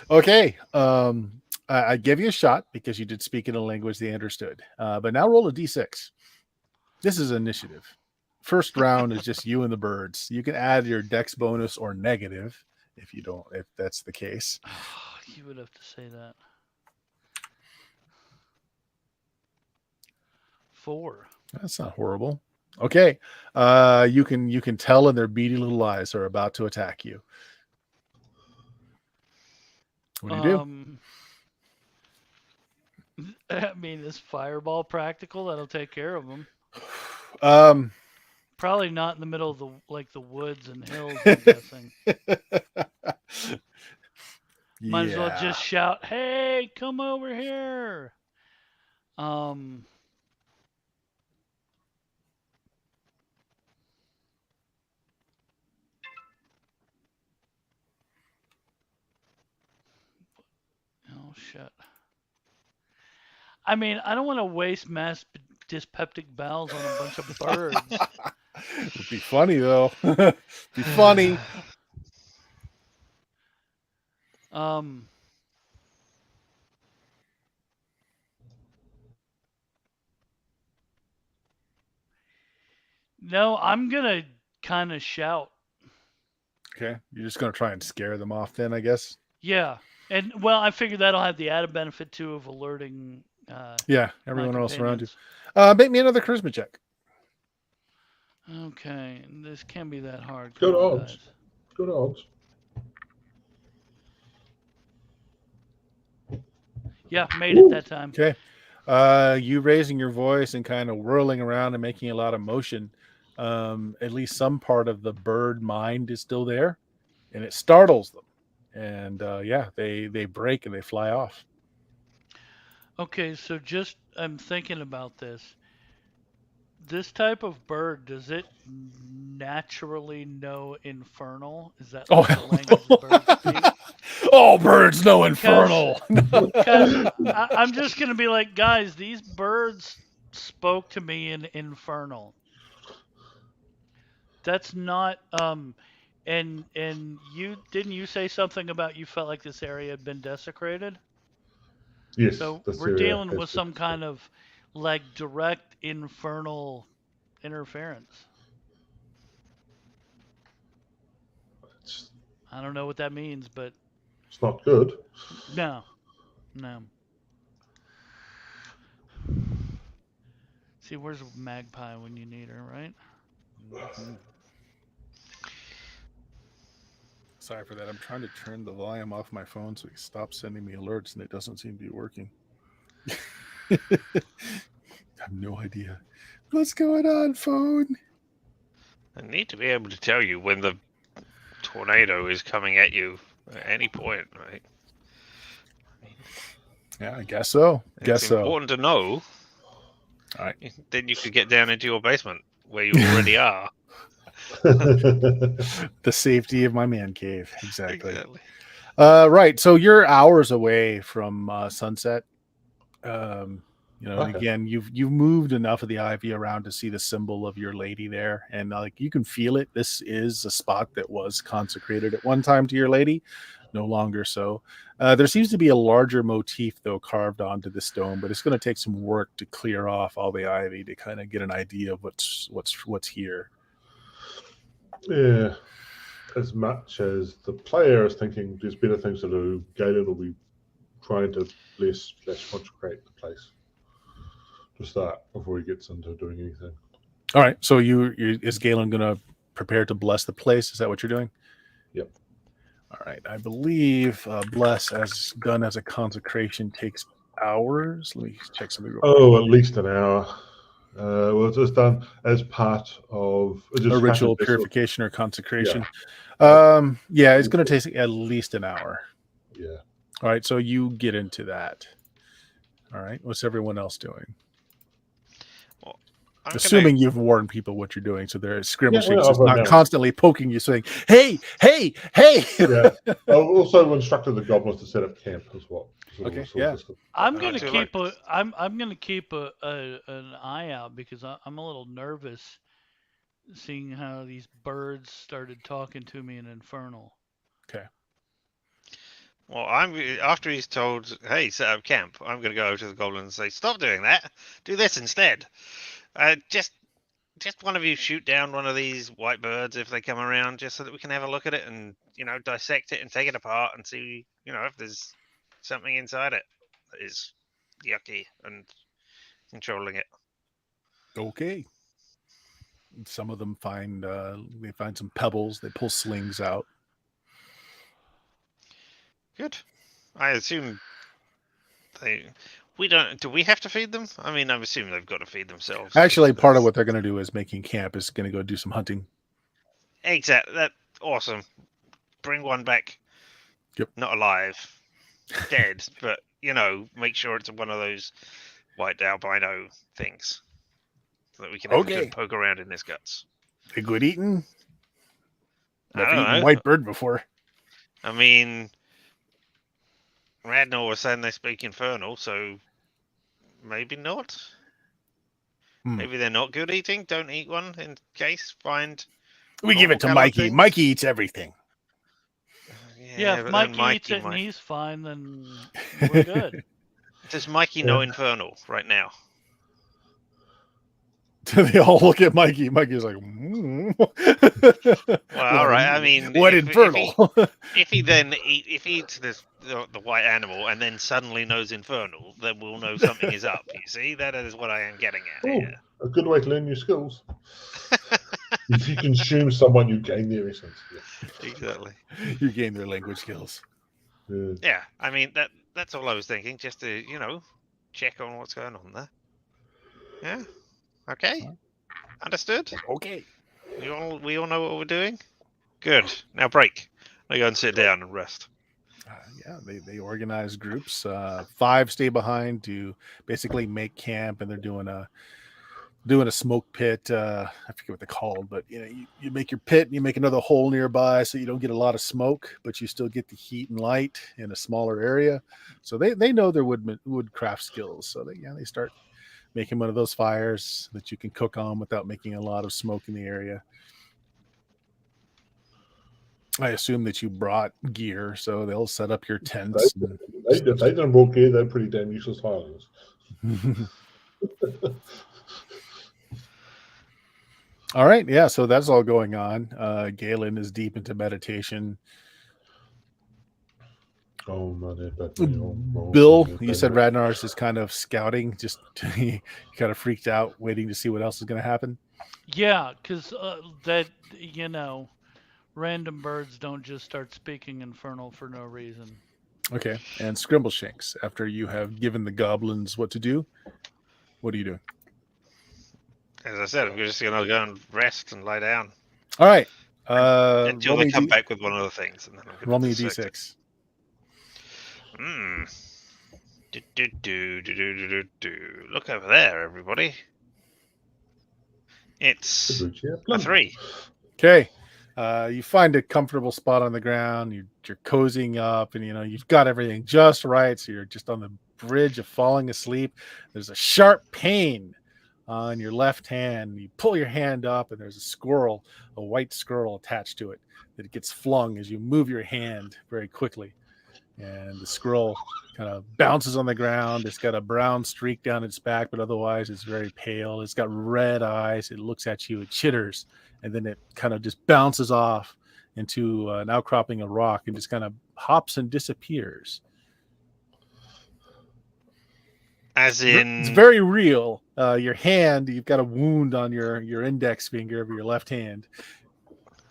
Okay. I gave you a shot because you did speak in a language they understood. But now roll a d6. This is initiative. First round is just you and the birds. You can add your dex bonus or negative if that's the case. You would have to say that. 4. That's not horrible. Okay. You can tell in their beady little eyes are about to attack you. What do you do? I mean, is fireball practical? That'll take care of them. Probably not in the middle of the woods and hills, I'm guessing. Might as well just shout, "Hey, come over here!" Oh shit. I mean, I don't want to waste mass dyspeptic bowels on a bunch of birds. It would be funny though. Be funny. No, I'm gonna kind of shout. Okay, you're just gonna try and scare them off then, I guess. Yeah, and well, I figured that'll have the added benefit too of alerting. Yeah, everyone else around you. companions. Make me another charisma check. Okay, this can't be that hard. Good Come on, odds. guys. Good odds. Yeah, made it that time. Okay. You raising your voice and kind of whirling around and making a lot of motion. At least some part of the bird mind is still there, and it startles them. And they break and they fly off. Okay, so just I'm thinking about this. This type of bird, does it naturally know infernal? Is that like the language birds speak? All birds know infernal. Because I'm just gonna be like, guys, these birds spoke to me in infernal. That's not and you say something about you felt like this area had been desecrated? Yes. So this we're area dealing has with some kind of like direct infernal interference. It's, I don't know what that means, but it's not good. no. See, where's Magpie when you need her, right? Mm-hmm. Sorry for that. I'm trying to turn the volume off my phone so it stops sending me alerts, and it doesn't seem to be working. I have no idea. What's going on, phone? I need to be able to tell you when the tornado is coming at you at any point, right? Yeah, I guess so. It's important to know. All right. Then you could get down into your basement where you already are. The safety of my man cave. Exactly. Exactly. Right. So you're hours away from sunset. Okay. Again, you've moved enough of the ivy around to see the symbol of your lady there, and you can feel it. This is a spot that was consecrated at one time to your lady, no longer so. There seems to be a larger motif though carved onto the stone, but it's going to take some work to clear off all the ivy to kind of get an idea of what's here. Yeah. as much as the player is thinking there's better things to do, Galen will be trying to bless / consecrate the place to start before he gets into doing anything. All right. So is Galen going to prepare to bless the place? Is that what you're doing? Yep. All right. I believe bless as done as a consecration takes hours. Let me check something real quick. Oh, at least an hour. Well, it's just done as part of A ritual purification or consecration. Yeah. It's going to take at least an hour. Yeah. All right. So you get into that. All right. What's everyone else doing? Assuming you've warned people what you're doing, so their Scrimble Shakes is not constantly poking you, saying, "Hey, hey, hey!" Yeah. I've also instructed the goblins to set up camp as well. Okay. Yeah. I'm gonna keep an eye out because I'm a little nervous, seeing how these birds started talking to me in Infernal. Okay. Well, after he's told, "Hey, set up camp," I'm gonna go over to the goblin and say, "Stop doing that. Do this instead." Just one of you shoot down one of these white birds if they come around, just so that we can have a look at it and dissect it and take it apart and see if there's something inside it that is yucky and controlling it. Okay. Some of them find some pebbles. They pull slings out. Good. I assume do we have to feed them? I mean, I'm assuming they've got to feed themselves. Actually, part of what they're going to do is making camp is going to go do some hunting. Exactly. That awesome. Bring one back. Yep. Not alive. Dead, but make sure it's one of those white albino things. So that we can have a good poke around in his guts. They good eating? I've eaten white bird before. I mean, Radnor was saying they speak Infernal, so maybe not. Maybe they're not good eating. Don't eat one in case. We give it to Mikey. Things. Mikey eats everything. Yeah, if Mikey eats it and he's fine, then we're good. Does Mikey know Infernal right now? They all look at Mikey. Mikey's like, Well, all right. I mean, what Infernal? If he eats the white animal and then suddenly knows Infernal, then we'll know something is up. You see, that is what I am getting at here. A good way to learn new skills. If you consume someone, you gain their essence. Yeah. Exactly. You gain their language skills. Yeah. I mean, that's all I was thinking, just to check on what's going on there. Yeah. Okay. Understood. Okay. We all know what we're doing. Good. Now break. I go and sit down and rest. They organize groups. 5 stay behind to basically make camp, and they're doing a smoke pit. I forget what they're called, but you make your pit and you make another hole nearby so you don't get a lot of smoke, but you still get the heat and light in a smaller area. So they know their woodcraft skills. So they start making one of those fires that you can cook on without making a lot of smoke in the area. I assume that you brought gear, so they'll set up your tents. They didn't bring gear. They're pretty damn useless Highlanders. All right, yeah, so that's all going on. Galen is deep into meditation. Oh, Bill, you said Radnar's is kind of scouting, just he kind of freaked out, waiting to see what else is going to happen. Yeah, because random birds don't just start speaking Infernal for no reason. Okay, and Scrimbleshanks, after you have given the goblins what to do, what are you doing? As I said, I'm just going to go and rest and lie down. All right. Until they come back with one of the things. And then roll me a d6. Look over there, everybody. It's a 3. Okay. You find a comfortable spot on the ground. You're cozying up, and you've got everything just right. So you're just on the bridge of falling asleep. There's a sharp pain on your left hand. You pull your hand up, and there's a white squirrel attached to it that gets flung as you move your hand very quickly. And the squirrel kind of bounces on the ground. It's got a brown streak down its back, but otherwise it's very pale. It's got red eyes. It looks at you. It chitters, and then it kind of just bounces off into an outcropping of rock and just kind of hops and disappears. As in, It's very real. Your hand, you've got a wound on your index finger of your left hand.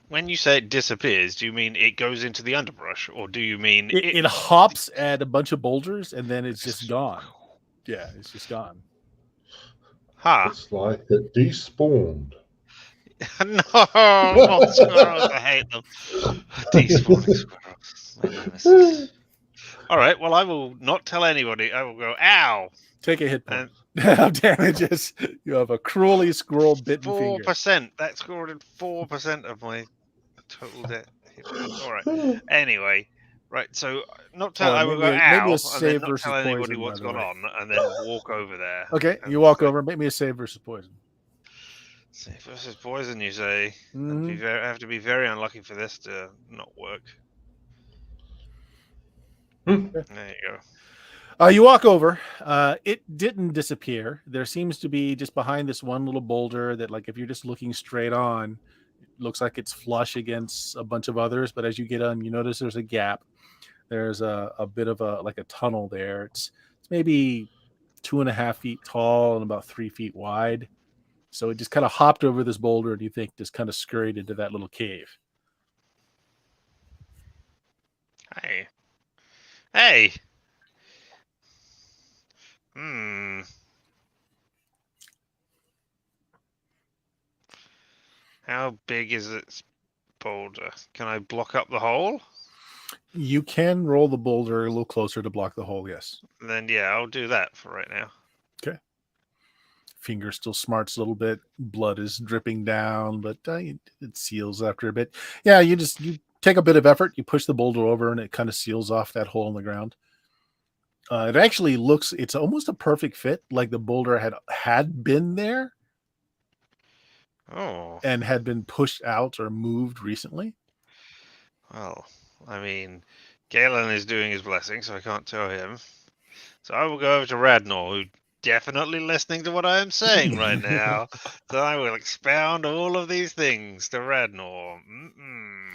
when you say it disappears, do you mean it goes into the underbrush, or do you mean It hops at a bunch of boulders and then it's just gone. Yeah, it's just gone. Ha! It's like it despawned. No, not squirrels. I hate them. Despawning squirrels. My nemesis. All right. Well, I will not tell anybody. I will go. Ow! Take a hit point. And Damages. You have a cruelly squirrel bitten finger. 4%. That scored 4% of my total debt. All right. Anyway, right. So not tell. I will go. Maybe Ow! a And save then not versus tell anybody poison, what's by the gone way. on, and then walk over there. Okay, and you walk say, over. Make me a save versus poison. Save versus poison. You say. Mhm. I have to be very unlucky for this to not work. Hmm. There you go. You walk over. It didn't disappear. There seems to be just behind this one little boulder that, like, if you're just looking straight on, it looks like it's flush against a bunch of others. But as you get on, you notice there's a gap. There's a bit of a tunnel there. It's maybe 2.5 feet tall and about 3 feet wide. So it just kind of hopped over this boulder, and you think just kind of scurried into that little cave. Hey. Hey. Hmm. How big is its boulder? Can I block up the hole? You can roll the boulder a little closer to block the hole, yes. Then yeah, I'll do that for right now. Finger still smarts a little bit. Blood is dripping down, but it seals after a bit. Yeah, you take a bit of effort. You push the boulder over, and it kind of seals off that hole in the ground. It actually looks, it's almost a perfect fit, like the boulder had been there Oh, and had been pushed out or moved recently. well, I mean, Galen is doing his blessing, so I can't tell him. So I will go over to Radnor, who definitely listening to what I am saying right now. So I will expound all of these things to Radnor.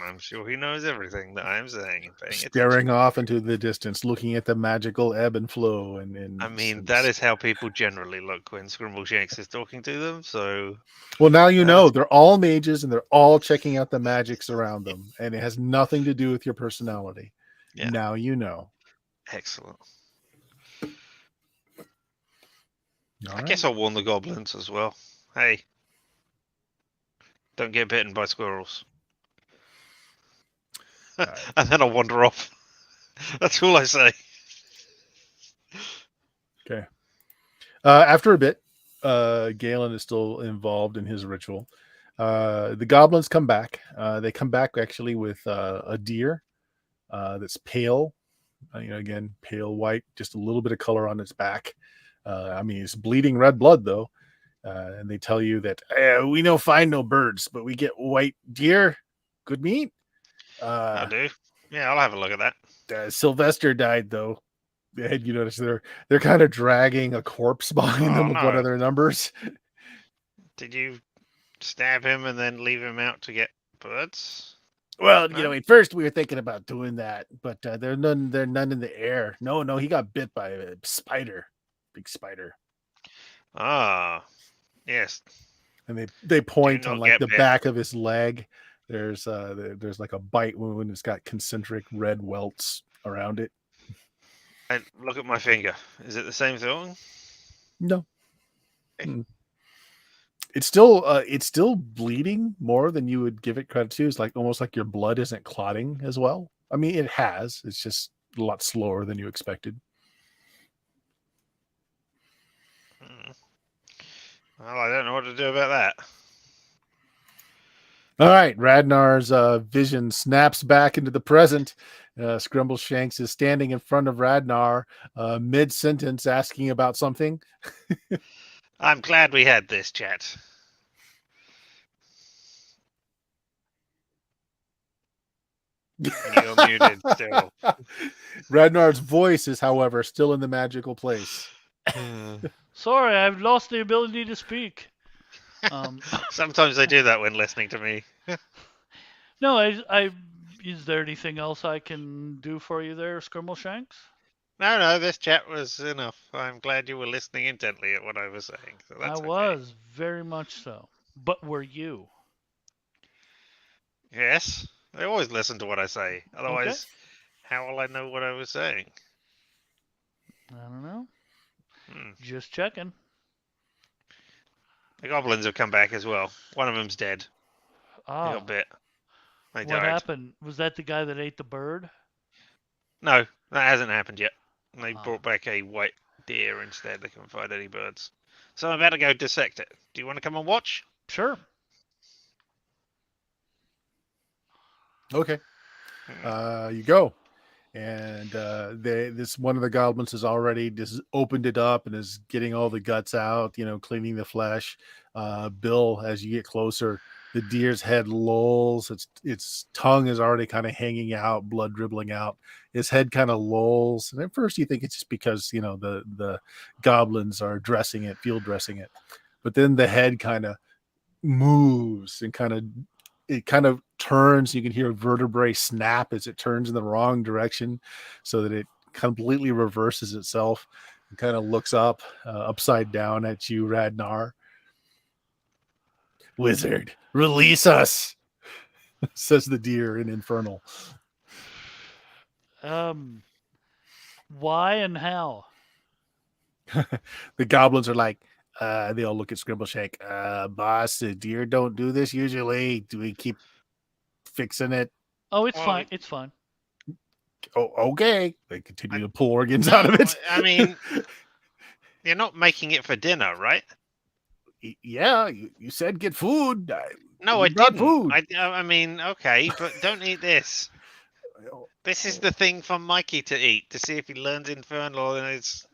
I'm sure he knows everything that I am saying and paying Staring attention. off into the distance, looking at the magical ebb and flow. And I mean, that is how people generally look when Scrimbleshanks is talking to them. So, well, now you know they're all mages and they're all checking out the magics around them, and it has nothing to do with your personality. Yeah. Now you know. excellent. All I right. guess I'll warn the goblins as well. Hey, don't get bitten by squirrels. Alright. And then I'll wander off. That's all I say. Okay. After a bit, Galen is still involved in his ritual. The goblins come back. They come back actually with a deer that's pale. Again, pale white, just a little bit of color on its back. I mean, it's bleeding red blood though. And they tell you that we don't find no birds, but we get white deer. Good meat. I'll do. Yeah, I'll have a look at that. Sylvester died though. And you notice they're kind of dragging a corpse behind them of one no. of their numbers. Did you stab him and then leave him out to get birds? Well, No? at first we were thinking about doing that, but they're none in the air. No, he got bit by a spider, big spider. Ah, yes. And they point not on like get the bit. back of his leg. There's like a bite wound. It's got concentric red welts around it. And look at my finger. Is it the same thing? No. It's still bleeding more than you would give it credit to. It's like almost like your blood isn't clotting as well. I mean, it has. It's just a lot slower than you expected. Well, I don't know what to do about that. All right, Radnar's vision snaps back into the present. Scrimbleshanks is standing in front of Radnar, mid-sentence, asking about something. I'm glad we had this chat. You're muted still. Radnar's voice is, however, still in the magical place. Sorry, I've lost the ability to speak. Sometimes they do that when listening to me. No, is there anything else I can do for you there, Skirmleshanks? No, this chat was enough. I'm glad you were listening intently at what I was saying. So that's I okay. was very much so. But were you? Yes, I always listen to what I say. Otherwise, how will I know what I was saying? I don't know. Hmm. Just checking. The goblins have come back as well. One of them's dead. They Ah, got bit. They what died. happened? Was that the guy that ate the bird? No, that hasn't happened yet. They Ah. brought back a white deer instead. They couldn't find any birds. So I'm about to go dissect it. Do you want to come and watch? Sure. Okay. You go. And this one of the goblins has already just opened it up and is getting all the guts out, cleaning the flesh. Bill, as you get closer, the deer's head lolls. Its tongue is already kind of hanging out, blood dribbling out. His head kind of lolls. And at first you think it's just because, the goblins are field dressing it. But then the head kind of moves and it kind of turns. You can hear vertebrae snap as it turns in the wrong direction, so that it completely reverses itself and kind of looks up, upside down at you, Radnar. Wizard, release us, says the deer in Infernal. Why and how? The goblins are like, they all look at Skrimbleshank. Boss, the deer don't do this usually. Do we keep fixing it? Oh, it's Well, fine. It's fine. Oh, okay. They continue to pull organs out of it. I mean, you're not making it for dinner, right? Yeah, you said get food. No, We I brought didn't. food. I mean, okay, but don't eat this. This is the thing for Mikey to eat to see if he learns Infernal and it's,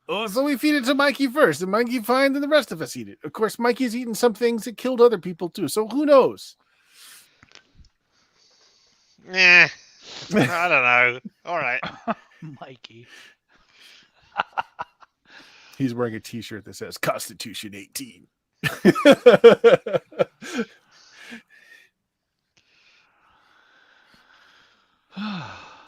Oh, so we feed it to Mikey first, and Mikey finds, and the rest of us eat it. Of course, Mikey's eaten some things that killed other people too, so who knows? Yeah, I don't know. All right. Mikey. He's wearing a T-shirt that says Constitution 18.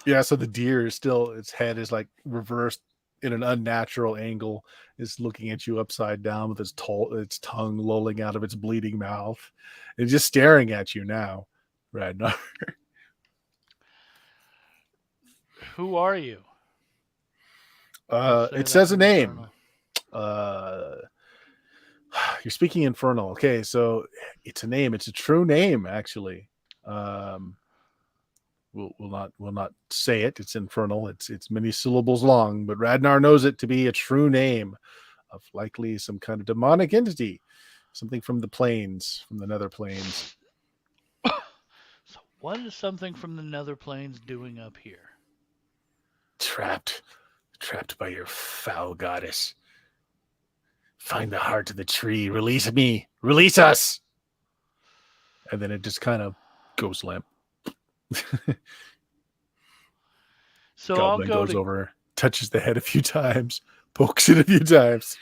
Yeah, so the deer is still, its head is like reversed in an unnatural angle, is looking at you upside down with its tongue lolling out of its bleeding mouth. It's just staring at you now, Radnar. Who are you? It says a name. You're speaking Infernal. Okay, so it's a name. It's a true name, actually. We'll not say it. It's Infernal. It's many syllables long, but Radnar knows it to be a true name of likely some kind of demonic entity, something from the plains, from the nether plains. So what is something from the nether plains doing up here? Trapped by your foul goddess. Find the heart of the tree. Release me. Release us. And then it just kind of goes limp. So Goblin I'll go goes to over, touches the head a few times, pokes it a few times.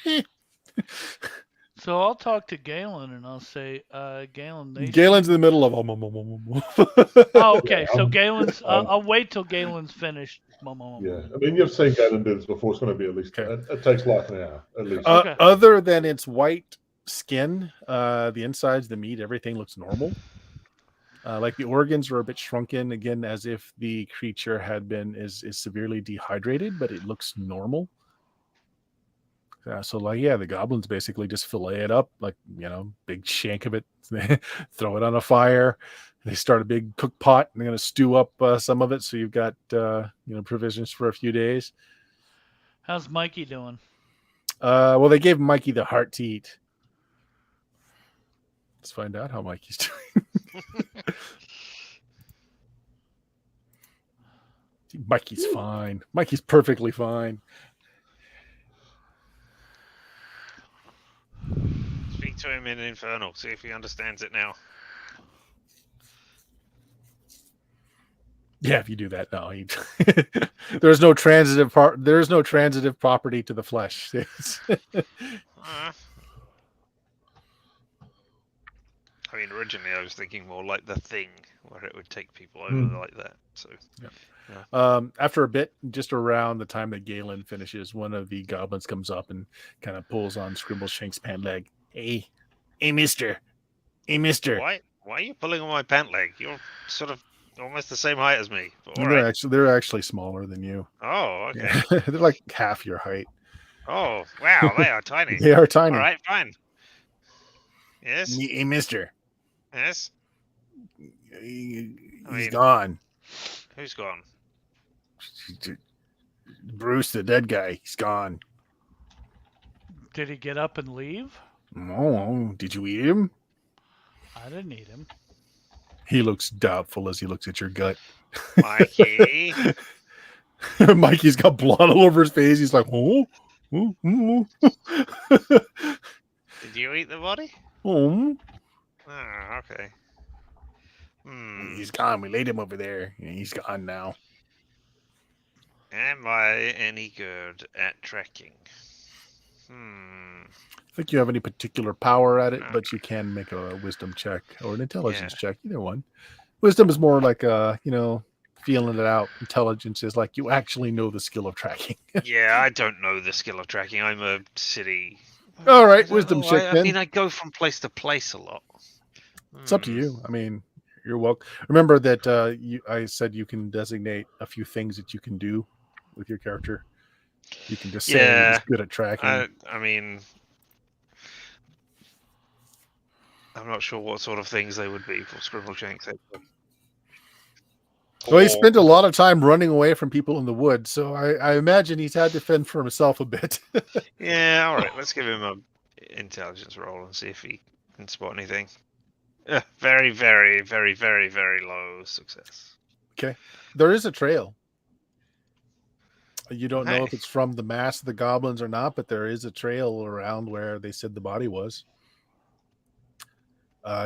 So I'll talk to Galen and I'll say, Galen, Galen's in the middle of Oh, okay. So Galen's. I'll wait till Galen's finished. Yeah, I mean, you've seen Galen do this before. It's going to be at least. Okay. It takes like an hour at least. Okay. Other than its white skin, the insides, the meat, everything looks normal. Like the organs are a bit shrunken, again, as if the creature is severely dehydrated, but it looks normal. So the goblins basically just fillet it up, like, big shank of it. They throw it on a fire. They start a big cook pot, and they're going to stew up some of it. So you've got, provisions for a few days. How's Mikey doing? Well, they gave Mikey the heart to eat. Let's find out how Mikey's doing. Mikey's fine. Mikey's perfectly fine. Speak to him in Infernal. See if he understands it now. Yeah, if you do that, no. There's no transitive part. There's no transitive property to the flesh. I mean, originally I was thinking more like the Thing, where it would take people over like that. So, After a bit, just around the time that Galen finishes, one of the goblins comes up and kind of pulls on Scrimbleshank's pant leg. Hey, mister. Hey, mister. why are you pulling on my pant leg? You're sort of almost the same height as me. But all They're right. they're actually smaller than you. Oh, okay. Yeah. They're like half your height. Oh, wow, they are tiny. They are tiny. All right, fine. Yes. Hey, mister. Yes. He's mean- gone. Who's gone? Bruce, the dead guy, he's gone. Did he get up and leave? Oh, did you eat him? I didn't eat him. He looks doubtful as he looks at your gut. Mikey. Mikey's got blood all over his face. He's like, oh, oh, oh, Did you eat the body? oh. Oh, okay. He's gone. We laid him over there. He's gone now. Am I any good at tracking? I think you have any particular power at it, but you can make a wisdom check or an intelligence check. Either one. Wisdom is more like feeling it out. Intelligence is like you actually know the skill of tracking. Yeah, I don't know the skill of tracking. I'm a city. All right, I don't wisdom know. check I then. mean, I go from place to place a lot. It's up to you. I mean, you're welcome. Remember that I said you can designate a few things that you can do with your character. You can just say he's good at tracking. I mean, I'm not sure what sort of things they would be for Scrimbleshanks. Well, he spent a lot of time running away from people in the woods, so I imagine he's had to fend for himself a bit. Yeah, all right. Let's give him a intelligence roll and see if he can spot anything. Very, very, very, very, very low success. Okay. There is a trail. You don't know if Hey. it's from the mass of the goblins or not, but there is a trail around where they said the body was.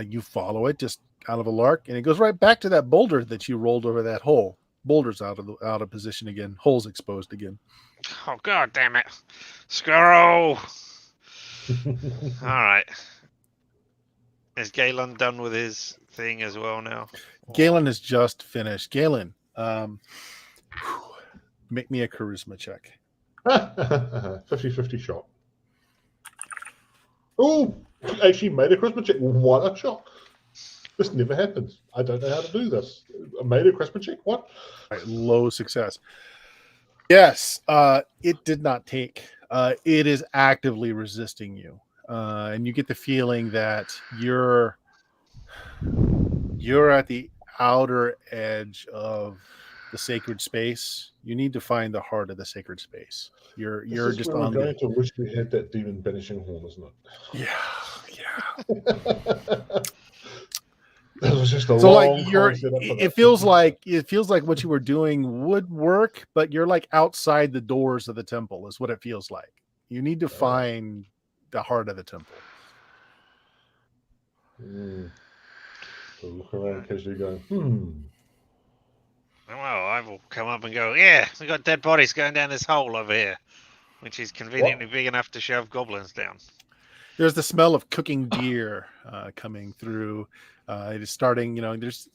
You follow it just out of a lark, and it goes right back to that boulder that you rolled over that hole. Boulder's out of position again. Hole's exposed again. Oh, god damn it. Scarrow! All right. Is Galen done with his thing as well now? Galen has just finished. Galen, make me a charisma check. 50-50 shot. Oh, actually made a charisma check. What a shot. This never happens. I don't know how to do this. I made a charisma check. What? All right, low success. Yes, it did not take. It is actively resisting you. And you get the feeling that you're at the outer edge of the sacred space. You need to find the heart of the sacred space. You're This is just where on we're going the to wish we had that demon banishing horn, isn't it? yeah. That was just a So long like you're time setup for it that. feels like what you were doing would work, but you're like outside the doors of the temple is what it feels like. You need to find the heart of the temple. So look around casually going, Well, I will come up and go, yeah, we got dead bodies going down this hole over here, which is conveniently big enough to shove goblins down. There's the smell of cooking deer coming through. It is starting, there's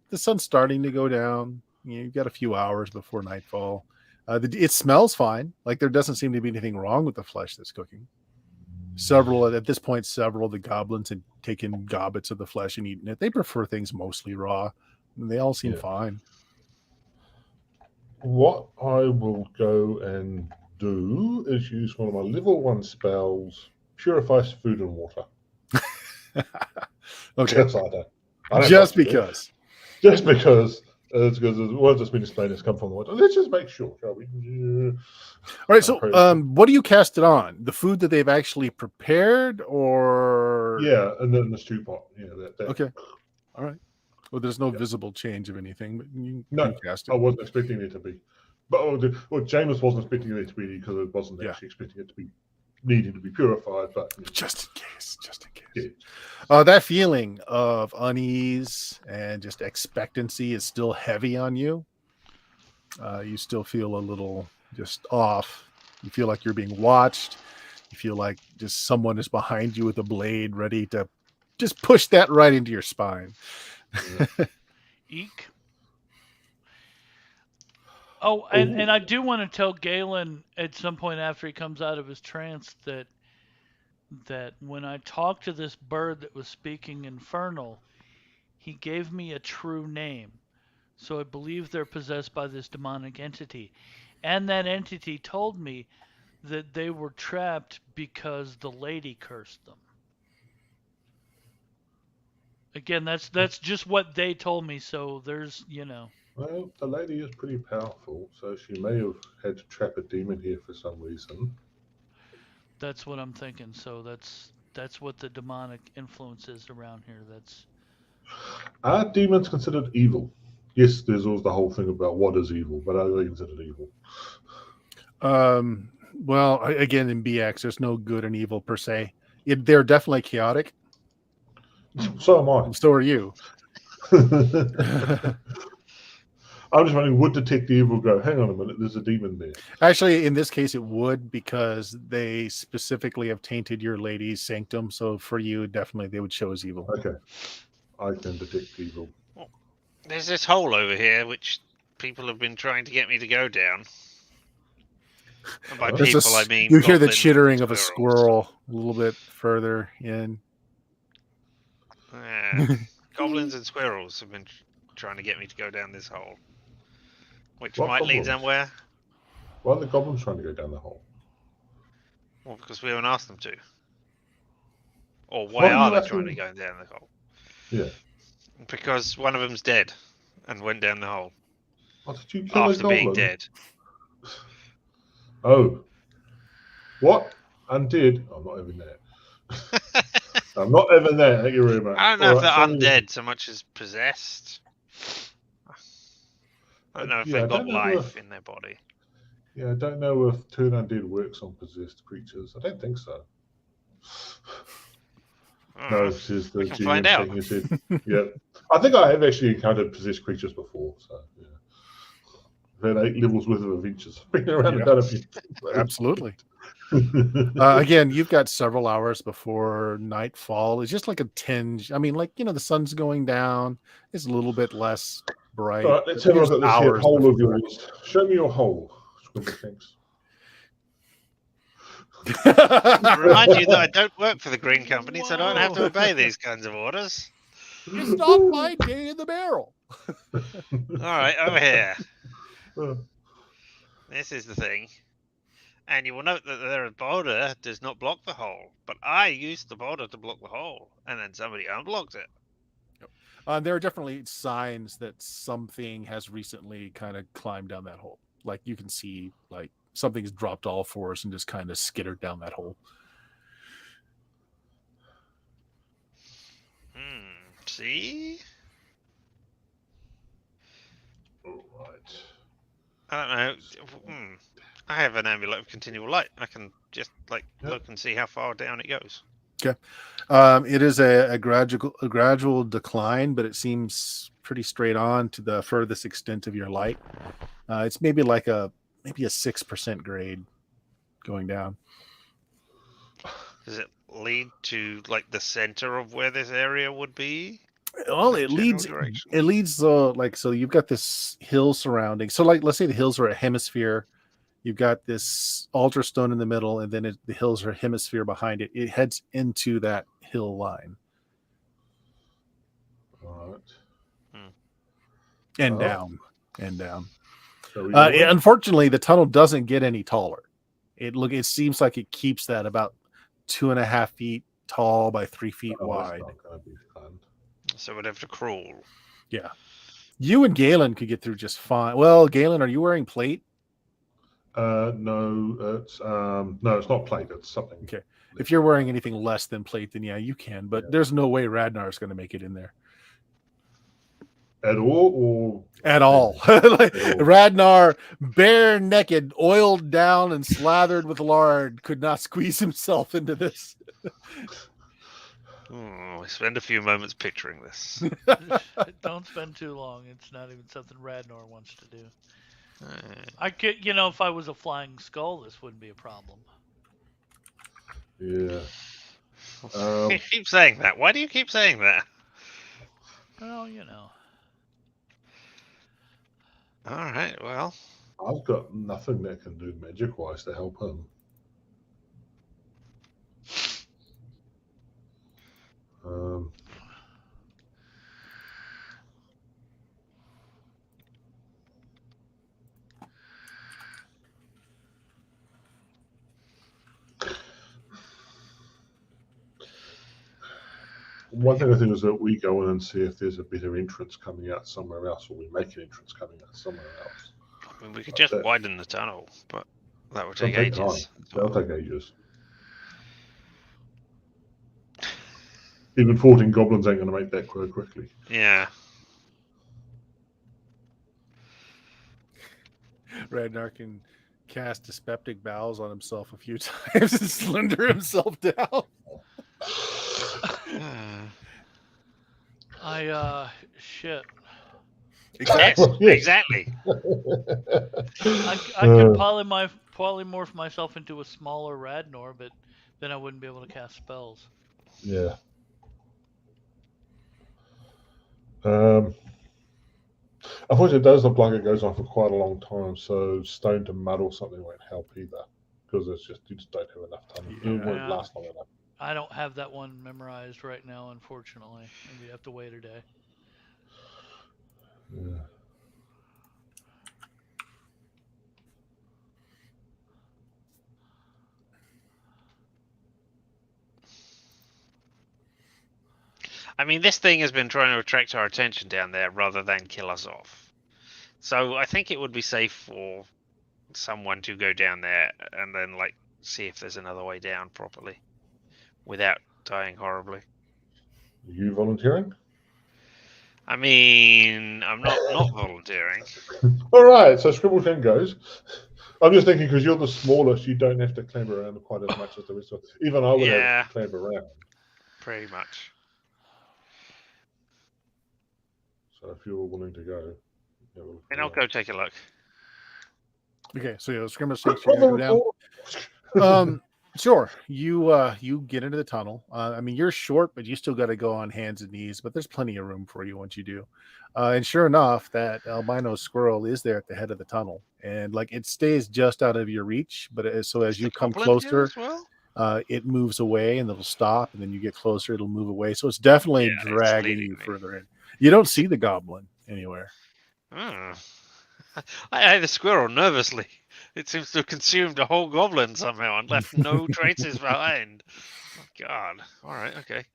the sun's starting to go down. You've got a few hours before nightfall. It smells fine. Like there doesn't seem to be anything wrong with the flesh that's cooking. At this point, several of the goblins had taken gobbets of the flesh and eaten it. They prefer things mostly raw. And they all seem fine. what I will go and do is use one of my level 1 spells, Purifies Food and Water. Okay. Just like that. I don't Just like it. because. Just because. It's because the words that's been explained has come from the water. Let's just make sure, shall we? All right. So, what do you cast it on? The food that they've actually prepared, or Yeah, and then the stew pot. Yeah, that. Okay. All right. Well, there's no visible change of anything, but you No, can cast I it. wasn't expecting it to be. But James wasn't expecting it to be because it wasn't actually expecting it to be needing to be purified. But Just in case. Yeah. That feeling of unease and just expectancy is still heavy on you. You still feel a little just off. You feel like you're being watched. You feel like just someone is behind you with a blade ready to just push that right into your spine. Eek. Oh, and I do want to tell Galen at some point after he comes out of his trance that when I talked to this bird that was speaking infernal, he gave me a true name. So I believe they're possessed by this demonic entity. And that entity told me that they were trapped because the lady cursed them. Again, that's just what they told me, so there's, Well, the lady is pretty powerful, so she may have had to trap a demon here for some reason. That's what I'm thinking. So that's what the demonic influence is around here. Are demons considered evil? Yes, there's always the whole thing about what is evil, but are they considered evil? Well, again, in BX, there's no good and evil per se. They're definitely chaotic. So am I. So are you. I'm just wondering, would Detect the Evil go, hang on a minute, there's a demon there? Actually, in this case, it would, because they specifically have tainted your lady's sanctum. So for you, definitely, they would show as evil. Okay. I can detect evil. There's this hole over here which people have been trying to get me to go down. And by There's people, I mean you hear the goblins chittering and of a squirrels. squirrel a little bit further in. Goblins and squirrels have been trying to get me to go down this hole, which What might lead goblins? somewhere. Why are the goblins trying to go down the hole? Well, because we haven't asked them to. Or Why why are are you they trying to asking- go down the hole? Yeah. Because one of them's dead and went down the hole Oh, did you kill a after being goblin? dead. Oh. What? Undead? I'm not even there. I'm not even there. Thank you very much. I don't know if they're Alright, so- undead so much as possessed. I don't know if Yeah, I they've got don't know life if- in their body. Yeah, I don't know if Turn Undead works on possessed creatures. I don't think so. I don't No, know. says the we can GM find out. shaking his head. Yeah. I think I have actually encountered possessed creatures before, so yeah. I've had 8 levels worth of adventures. Been around Yeah. and done a few. Absolutely. Again, you've got several hours before nightfall. It's just like a tinge. I mean, like, the sun's going down. It's a little bit less bright. All right, let's but have a look there's at this here hours hole of before- yours. Show me your hole. Squidward, thanks. Remind you that I don't work for the Green Company, so I don't have to Whoa. obey these kinds of orders. It's not my day in the barrel. All right, over here. Uh, This is the thing. And you will note that the border does not block the hole, but I used the border to block the hole, and then somebody unblocked it. There are definitely signs that something has recently kind of climbed down that hole. Like you can see, like something's dropped all fours and just kind of skittered down that hole. See? all right. I don't know. I have an amulet of continual light. I can just Yep. look and see how far down it goes. It is a gradual decline, but it seems pretty straight on to the furthest extent of your light. It's maybe a 6% grade going down. Does it lead to like the center of where this area would be? Well, it General leads. direction. It leads so you've got this hill surrounding. So like, let's say the hills are a hemisphere. You've got this altar stone in the middle, and then the hills are a hemisphere behind it. It heads into that hill line All right. and Oh. down and down. Shall we go? Unfortunately, the tunnel doesn't get any taller. It seems like it keeps that about 2.5 feet tall by 3 feet Oh, that's wide. not gonna be fun. So we'd have to crawl. Yeah. You and Galen could get through just fine. Well, Galen, are you wearing plate? No, it's not plate. It's something. Okay. If you're wearing anything less than plate, then yeah, you can. But Yeah. there's no way Radnar's going to make it in there At all, at all. Like, Radnar, bare naked, oiled down, and slathered with lard, could not squeeze himself into this. I spend a few moments picturing this. Don't spend too long. It's not even something Radnor wants to do. Uh, I could, if I was a flying skull, this wouldn't be a problem. or yeah. You keep saying that. Why do you keep saying that? Well, you know. All right. Well, I've got nothing that can do magic-wise to help him. One thing I think is that we go in and see if there's a better entrance coming out somewhere else, or we make an entrance coming out somewhere else. I mean, we could just That- widen the tunnel, but that would It'll take take ages. time. That'll take ages. Even 14 goblins ain't going to make that quite quickly. Yeah. Ragnar can cast dyspeptic bowels on himself a few times and slender himself down. Shit. Exactly. Yes, exactly. I could polymorph myself into a smaller Radnor, but then I wouldn't be able to cast spells. Yeah. Unfortunately, it does look like it goes on for quite a long time, so stone to mud or something won't help either, because you just don't have enough time. It won't Yeah. last long enough. I don't have that one memorized right now, unfortunately. Maybe you have to wait a day. Yeah. I mean, this thing has been trying to attract our attention down there rather than kill us off. So I think it would be safe for someone to go down there and then, like, see if there's another way down properly without dying horribly. Are you volunteering? I mean, I'm not volunteering. All right, so Scribbletown goes. I'm just thinking because you're the smallest, you don't have to clamber around quite as much as the rest of us. Even I would have to clamber around. Pretty much. So if you're willing to go, And I'll go take a look. Okay, so yeah, Scrimmage thinks you're gonna go down. Sure. You get into the tunnel. I mean, you're short, but you still got to go on hands and knees. But there's plenty of room for you once you do. And sure enough, that albino squirrel is there at the head of the tunnel, and like it stays just out of your reach. But as you come closer, it moves away, and it'll stop. And then you get closer, it'll move away. So it's definitely dragging you further in. You don't see the goblin anywhere. I eye the squirrel nervously. It seems to have consumed a whole goblin somehow and left no traces behind. Oh, God. All right. Okay.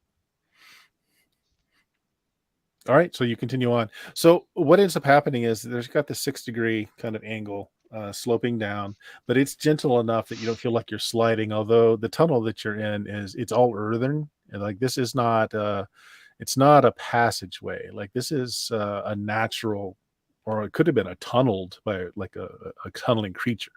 All right. So you continue on. So what ends up happening is there's got the 6-degree kind of angle sloping down, but it's gentle enough that you don't feel like you're sliding. Although the tunnel that you're in it's all earthen, and like this is not it's not a passageway. Like this is a natural, or it could have been a tunneled by like a tunneling creature,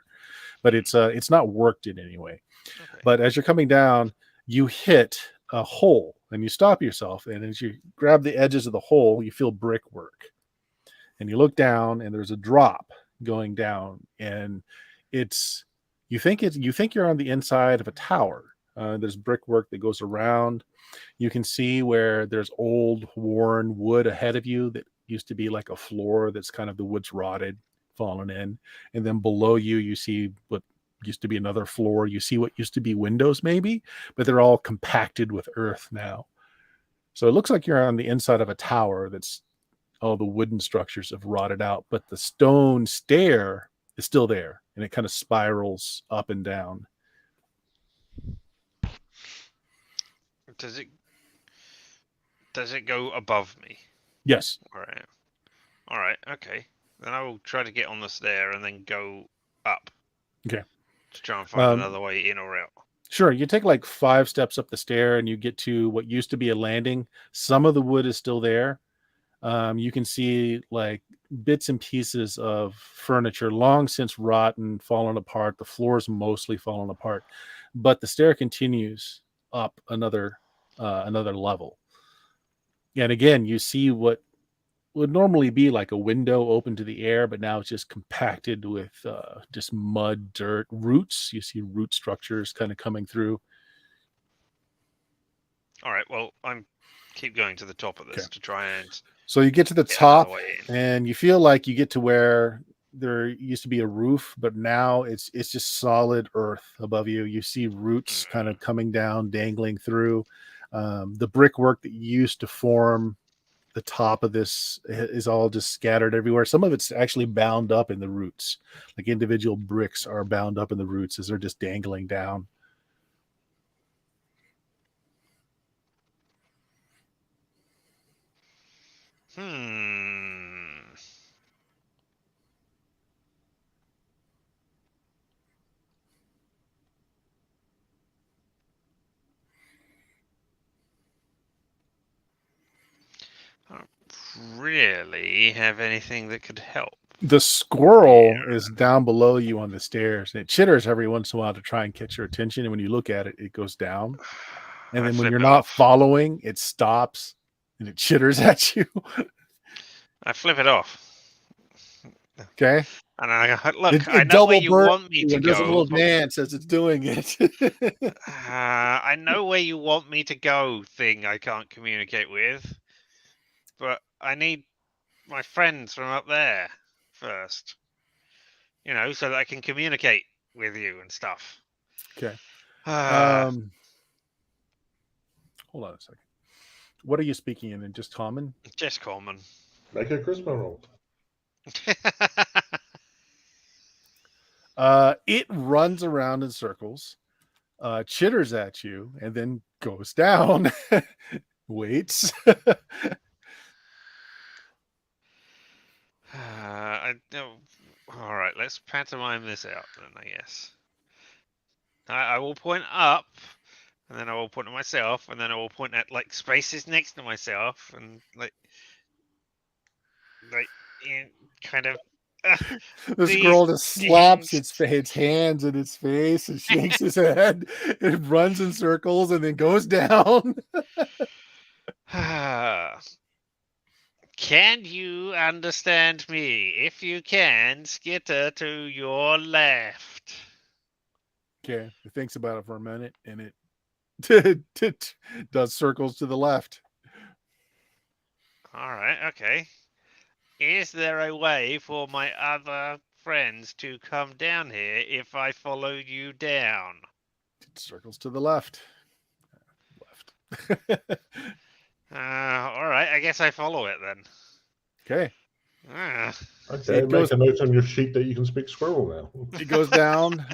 but it's not worked in any way. Okay. But as you're coming down, you hit a hole and you stop yourself, and as you grab the edges of the hole, you feel brickwork, and you look down, and there's a drop going down, and you think you're on the inside of a tower. There's brickwork that goes around. You can see where there's old worn wood ahead of you that used to be like a floor that's kind of the wood's rotted, fallen in. And then below you, you see what used to be another floor. You see what used to be windows maybe, but they're all compacted with earth now. So it looks like you're on the inside of a tower that's all the wooden structures have rotted out, but the stone stair is still there, and it kind of spirals up and down. Does it go above me? Yes. All right. Okay. Then I will try to get on the stair and then go up. Okay. To try and find another way in or out. Sure. You take like 5 steps up the stair and you get to what used to be a landing. Some of the wood is still there. You can see like bits and pieces of furniture long since rotten, fallen apart. The floor's mostly fallen apart, but the stair continues up another level. And again, you see what would normally be like a window open to the air, but now it's just compacted with just mud, dirt, roots. You see root structures kind of coming through. All right. Well, I'm keep going to the top of this Okay. to try and So you get to the get another top, way in. and you feel like you get to where there used to be a roof, but now it's just solid earth above you. You see roots kind of coming down, dangling through. The brickwork that used to form the top of this is all just scattered everywhere. Some of it's actually bound up in the roots, like individual bricks are bound up in the roots as they're just dangling down. Hmm. I don't really have anything that could help. The squirrel Yeah. is down below you on the stairs, and it chitters every once in a while to try and catch your attention. And when you look at it, it goes down. And I then when flip you're it not off. following, it stops and it chitters at you. I flip it off. Okay. And I go, look, It, I it know where double you burns want me you to and does a go. little dance as it's doing it. I know where you want me to go, thing I can't communicate with. But I need my friends from up there first. You know, so that I can communicate with you and stuff. Okay. Ah, Hold on a second. What are you speaking in? Just common? just common. Make a charisma roll. It runs around in circles, chitters at you, and then goes down. Waits. I know. All right, let's pantomime this out then, I guess. I will point up, and then I will point at myself, and then I will point at like spaces next to myself, and like in kind of. The These squirrel just slaps things. its hands in its face and shakes his head. It runs in circles and then goes down. Can you understand me? If you can, skitter to your left. Okay, it thinks about it for a minute and it does circles to the left. All right, okay. Is there a way for my other friends to come down here if I follow you down? It circles to the left. Left. All right, I guess I follow it then. Okay. Ah, Okay, it make goes- a note on your sheet that you can speak squirrel now. It goes down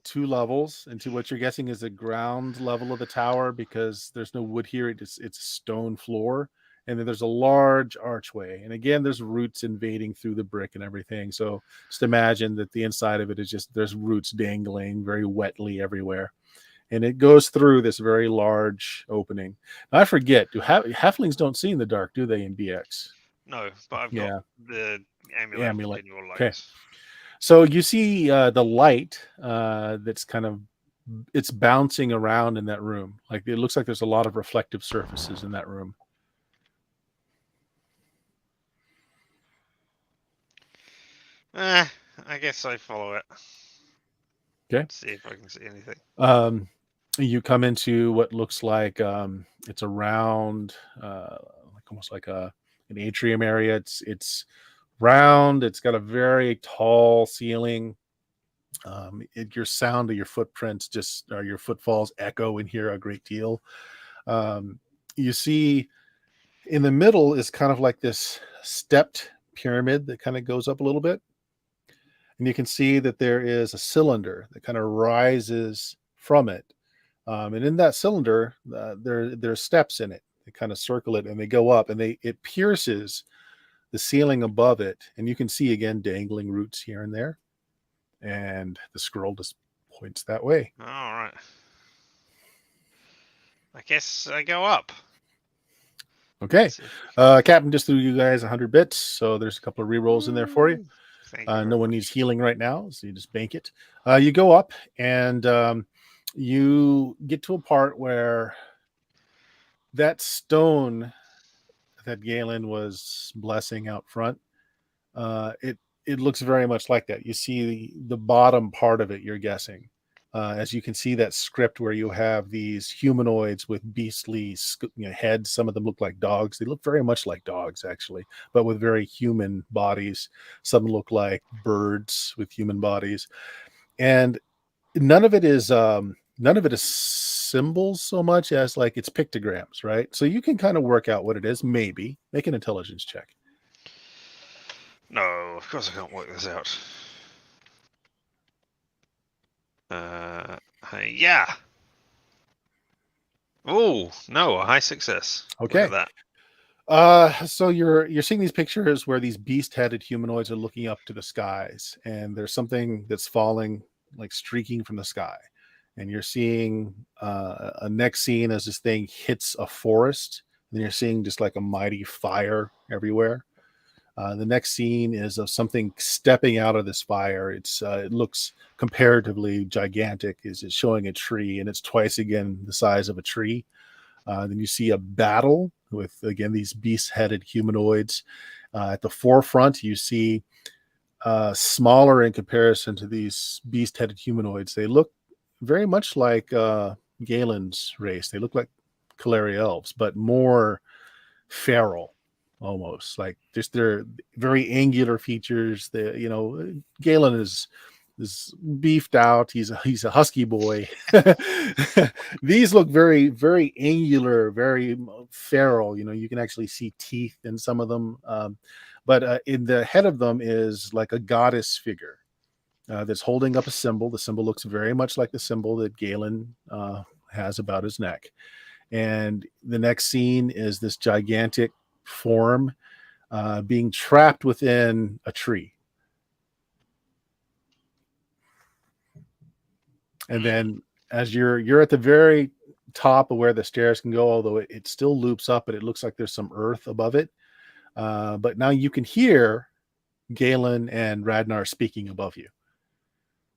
2 levels into what you're guessing is the ground level of the tower because there's no wood here. It's a stone floor. And then there's a large archway. And again, there's roots invading through the brick and everything. So just imagine that the inside of it is just there's roots dangling very wetly everywhere. And it goes through this very large opening. Now, I forget, halflings don't see in the dark, do they, in BX? no, but I've Yeah. got the amulet. Amulet. Continual Okay. lights. So you see the light that's kind of it's bouncing around in that room. Like it looks like there's a lot of reflective surfaces in that room. I guess I follow it. Okay. See if I can see anything. You come into what looks like it's a round, like almost like an atrium area. It's round. It's got a very tall ceiling. Your sound of your footprints or your footfalls echo in here a great deal. You see in the middle is kind of like this stepped pyramid that kind of goes up a little bit. And you can see that there is a cylinder that kind of rises from it. And in that cylinder, there's steps in it. They kind of circle it and they go up and it pierces the ceiling above it. And you can see again dangling roots here and there. And the scroll just points that way. All right. I guess I go up. Okay. Let's see. Captain just threw you guys 100 bits. So there's a couple of rerolls in there for you. Thank you very No one much. needs healing right now, so you just bank it. You go up and you get to a part where that stone that Galen was blessing out front, it looks very much like that. You see the bottom part of it, you're guessing. As you can see that script where you have these humanoids with beastly heads. Some of them look like dogs. They look very much like dogs, actually, but with very human bodies. Some look like birds with human bodies. And none of it is symbols so much as like it's pictograms, right? So you can kind of work out what it is. Maybe make an intelligence check. No, of course I can't work this out. Yeah. Oh no, a high success. Okay. Look at that. So you're seeing these pictures where these beast-headed humanoids are looking up to the skies, and there's something that's falling, like streaking from the sky. And you're seeing a next scene as this thing hits a forest, and you're seeing just like a mighty fire everywhere. The next scene is of something stepping out of this fire. It looks comparatively gigantic. It's showing a tree, and it's twice again the size of a tree. Then you see a battle with, again, these beast-headed humanoids. At the forefront, you see smaller in comparison to these beast-headed humanoids. They look very much like Galen's race. They look like Kalari elves, but more feral, almost like just their very angular features. Galen is beefed out. He's a husky boy. These look very, very angular, very feral. You can actually see teeth in some of them. But in the head of them is like a goddess figure that's holding up a symbol. The symbol looks very much like the symbol that Galen has about his neck. And the next scene is this gigantic form being trapped within a tree. And then as you're at the very top of where the stairs can go, although it still loops up, but it looks like there's some earth above it. But now you can hear Galen and Radnar speaking above you.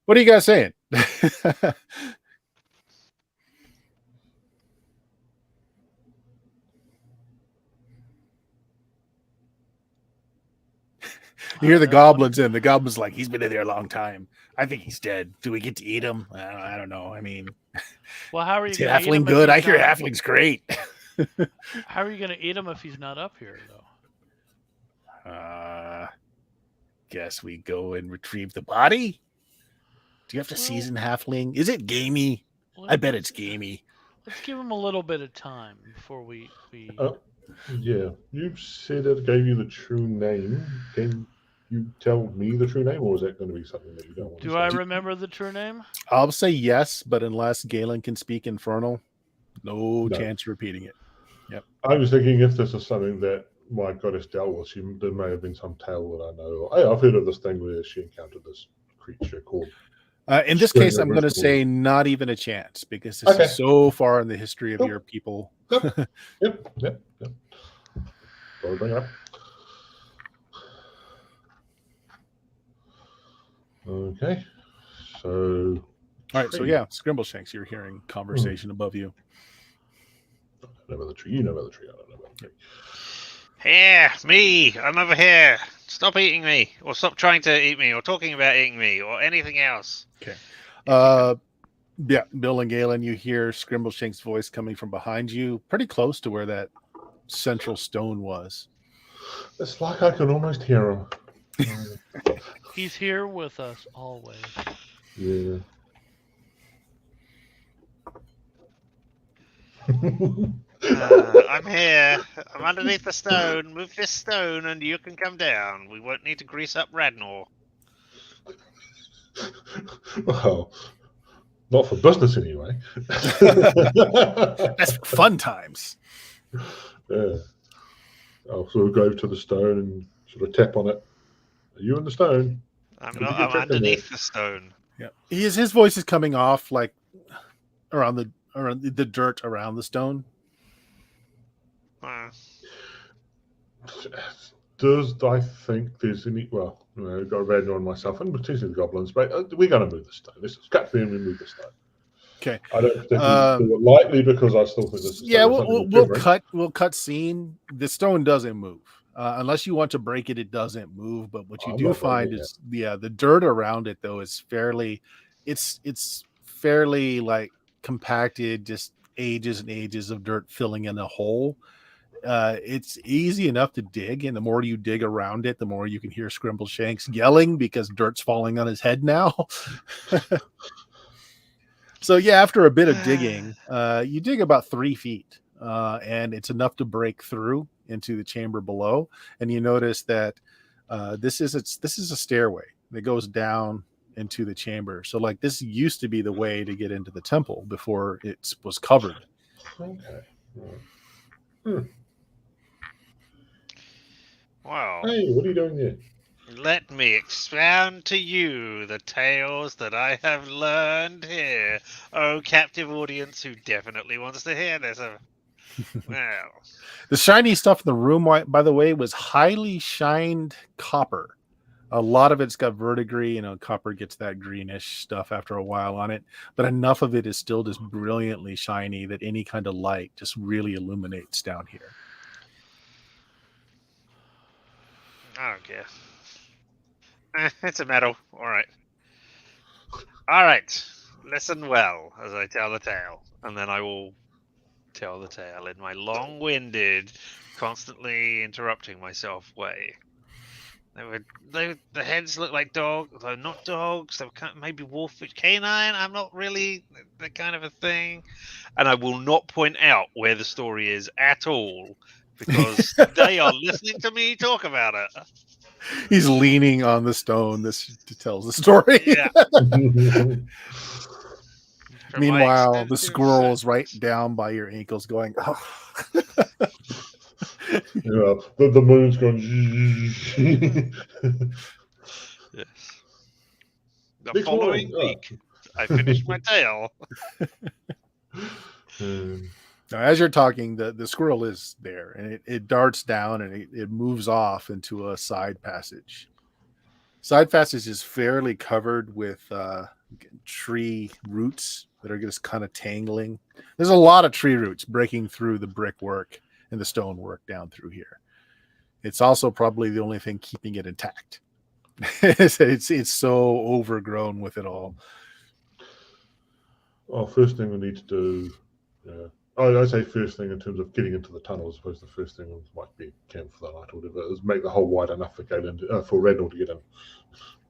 What are you guys saying? You hear the goblins in. The goblin's like, he's been in there a long time. I think he's dead. Do we get to eat him? I don't know. I mean, well, how are you? Is halfling good? I hear halfling's great. How are you going to eat him if he's not up here, though? Guess we go and retrieve the body. Do you have to season halfling? Is it gamey? I bet it's gamey. Let's give him a little bit of time before we. Yeah, you said it gave you the true name. Can you tell me the true name, or is that going to be something that you don't want to say? Do I remember the true name? I'll say yes, but unless Galen can speak Infernal, no chance of repeating it. Yep. I was thinking if this is something that my goddess dealt with, there may have been some tale that I know. I've heard of this thing where she encountered this creature called... in this case, I'm going to say not even a chance, because this is so far in the history of your people. Yep. I'll bring it up. Okay. So... All right, so yeah, Scrimbleshanks, you're hearing conversation above you. I don't know about the tree. You know about the tree. I don't know about the tree. Here, me. I'm over here. Stop eating me, or stop trying to eat me, or talking about eating me, or anything else. Okay. Yeah, Bill and Galen, you hear Scrimbleshank's voice coming from behind you, pretty close to where that central stone was. It's like I can almost hear him. He's here with us always. Yeah. I'm here. I'm underneath the stone. Move this stone and you can come down. We won't need to grease up Radnor. Well, not for business anyway. That's for fun times. Yeah. I'll sort of go to the stone and sort of tap on it. Are you in the stone? I'm not. I'm underneath the stone. Yeah. His voice is coming off like around the dirt around the stone. Does I think there's any? Well, I've got Radnor and myself, and potentially the goblins, but we're going to move the stone. This is gut feeling. We move the stone. Okay. I don't think we do it lightly because I still think this is. Yeah, we'll cut scene. The stone doesn't move unless you want to break it. It doesn't move. But what you do find is the dirt around it though is fairly, it's fairly like compacted, just ages and ages of dirt filling in a hole. It's easy enough to dig, and the more you dig around it, the more you can hear Scrimbleshanks yelling because dirt's falling on his head now. So yeah, after a bit of digging, you dig about 3 feet, and it's enough to break through into the chamber below. And you notice that this is a stairway that goes down into the chamber. So like this used to be the way to get into the temple before it was covered. Okay. Right. Wow. Hey, what are you doing there? Let me expound to you the tales that I have learned here. Oh, captive audience who definitely wants to hear this. Well, The shiny stuff in the room, by the way, was highly shined copper. A lot of it's got verdigris. Copper gets that greenish stuff after a while on it, but enough of it is still just brilliantly shiny that any kind of light just really illuminates down here. I don't care. It's a metal. All right. All right. Listen well as I tell the tale, and then I will tell the tale in my long-winded, constantly interrupting myself way. The heads look like dogs, though not dogs. They were maybe wolfish, canine. I'm not really that kind of a thing, and I will not point out where the story is at all because they are listening to me talk about it. He's leaning on the stone to tell the story. Yeah. Meanwhile, the squirrel is right down by your ankles going, oh. Yeah, the moon's gone. Yes. The Next following morning, week, I finished my tale. Now, as you're talking, the squirrel is there, and it darts down and it moves off into a side passage. Side passage is fairly covered with tree roots that are just kind of tangling. There's a lot of tree roots breaking through the brickwork and the stonework down through here. It's also probably the only thing keeping it intact. It's so overgrown with it all. Well, first thing we need to do, I say first thing in terms of getting into the tunnel. I suppose the first thing might be camp for the night or whatever, is make the hole wide enough for Randall to get in.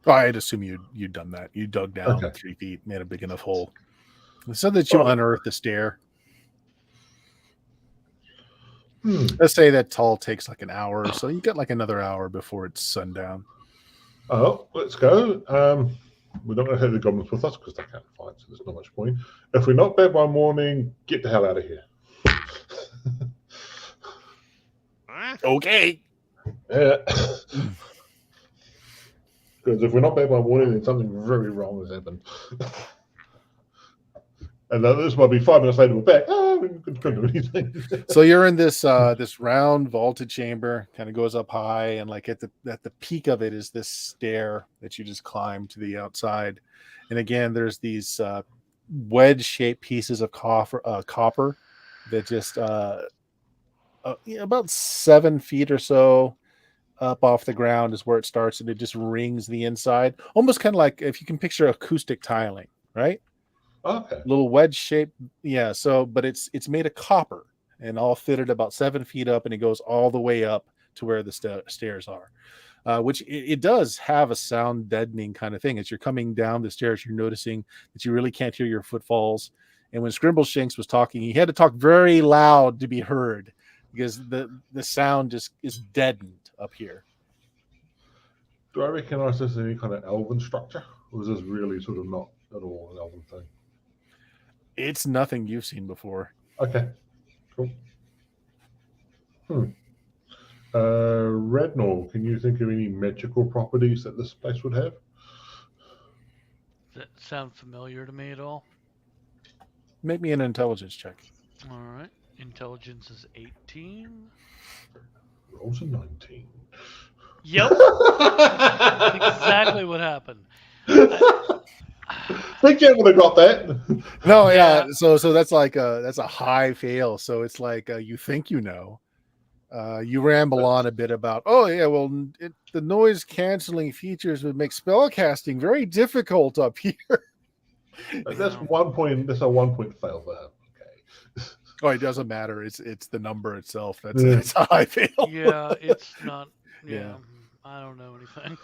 Oh, I'd assume you'd done that. You dug down 3 feet, made a big enough hole, so that you unearth the stair. Let's say that all takes like an hour, so you got like another hour before it's sundown. Oh, let's go. We're not going to have the goblins with us because they can't fight, so there's not much point. If we're not back by morning, get the hell out of here. Okay. Yeah. Because if we're not back by morning, then something very wrong has happened. And this might be 5 minutes later, we're back. We couldn't do anything. So you're in this round vaulted chamber, kind of goes up high, and like at the peak of it is this stair that you just climb to the outside. And again, there's these wedge-shaped pieces of copper that just about 7 feet or so up off the ground is where it starts, and it just rings the inside, almost kind of like if you can picture acoustic tiling, right? Okay. Little wedge shape, yeah. So, but it's made of copper and all fitted about 7 feet up, and it goes all the way up to where the stairs are. Which it does have a sound deadening kind of thing. As you're coming down the stairs, you're noticing that you really can't hear your footfalls. And when Scrimbleshanks was talking, he had to talk very loud to be heard because the sound just is deadened up here. Do I recognize this as any kind of elven structure, or is this really sort of not at all an elven thing? It's nothing you've seen before. Okay, cool. Rednall, can you think of any magical properties that this place would have? Does that sound familiar to me at all? Make me an intelligence check. All right. Intelligence is 18. Rolls a 19. Yep. Exactly what happened. Big Jet would have got that. No, yeah. So that's like that's a high fail. So it's like you think you know. You ramble on a bit about, the noise canceling features would make spell casting very difficult up here. That's 1 point. That's a 1 point fail for him. Okay. Oh, it doesn't matter. It's the number itself. That's how I feel. Yeah, it's not. Yeah, Yeah. I don't know anything.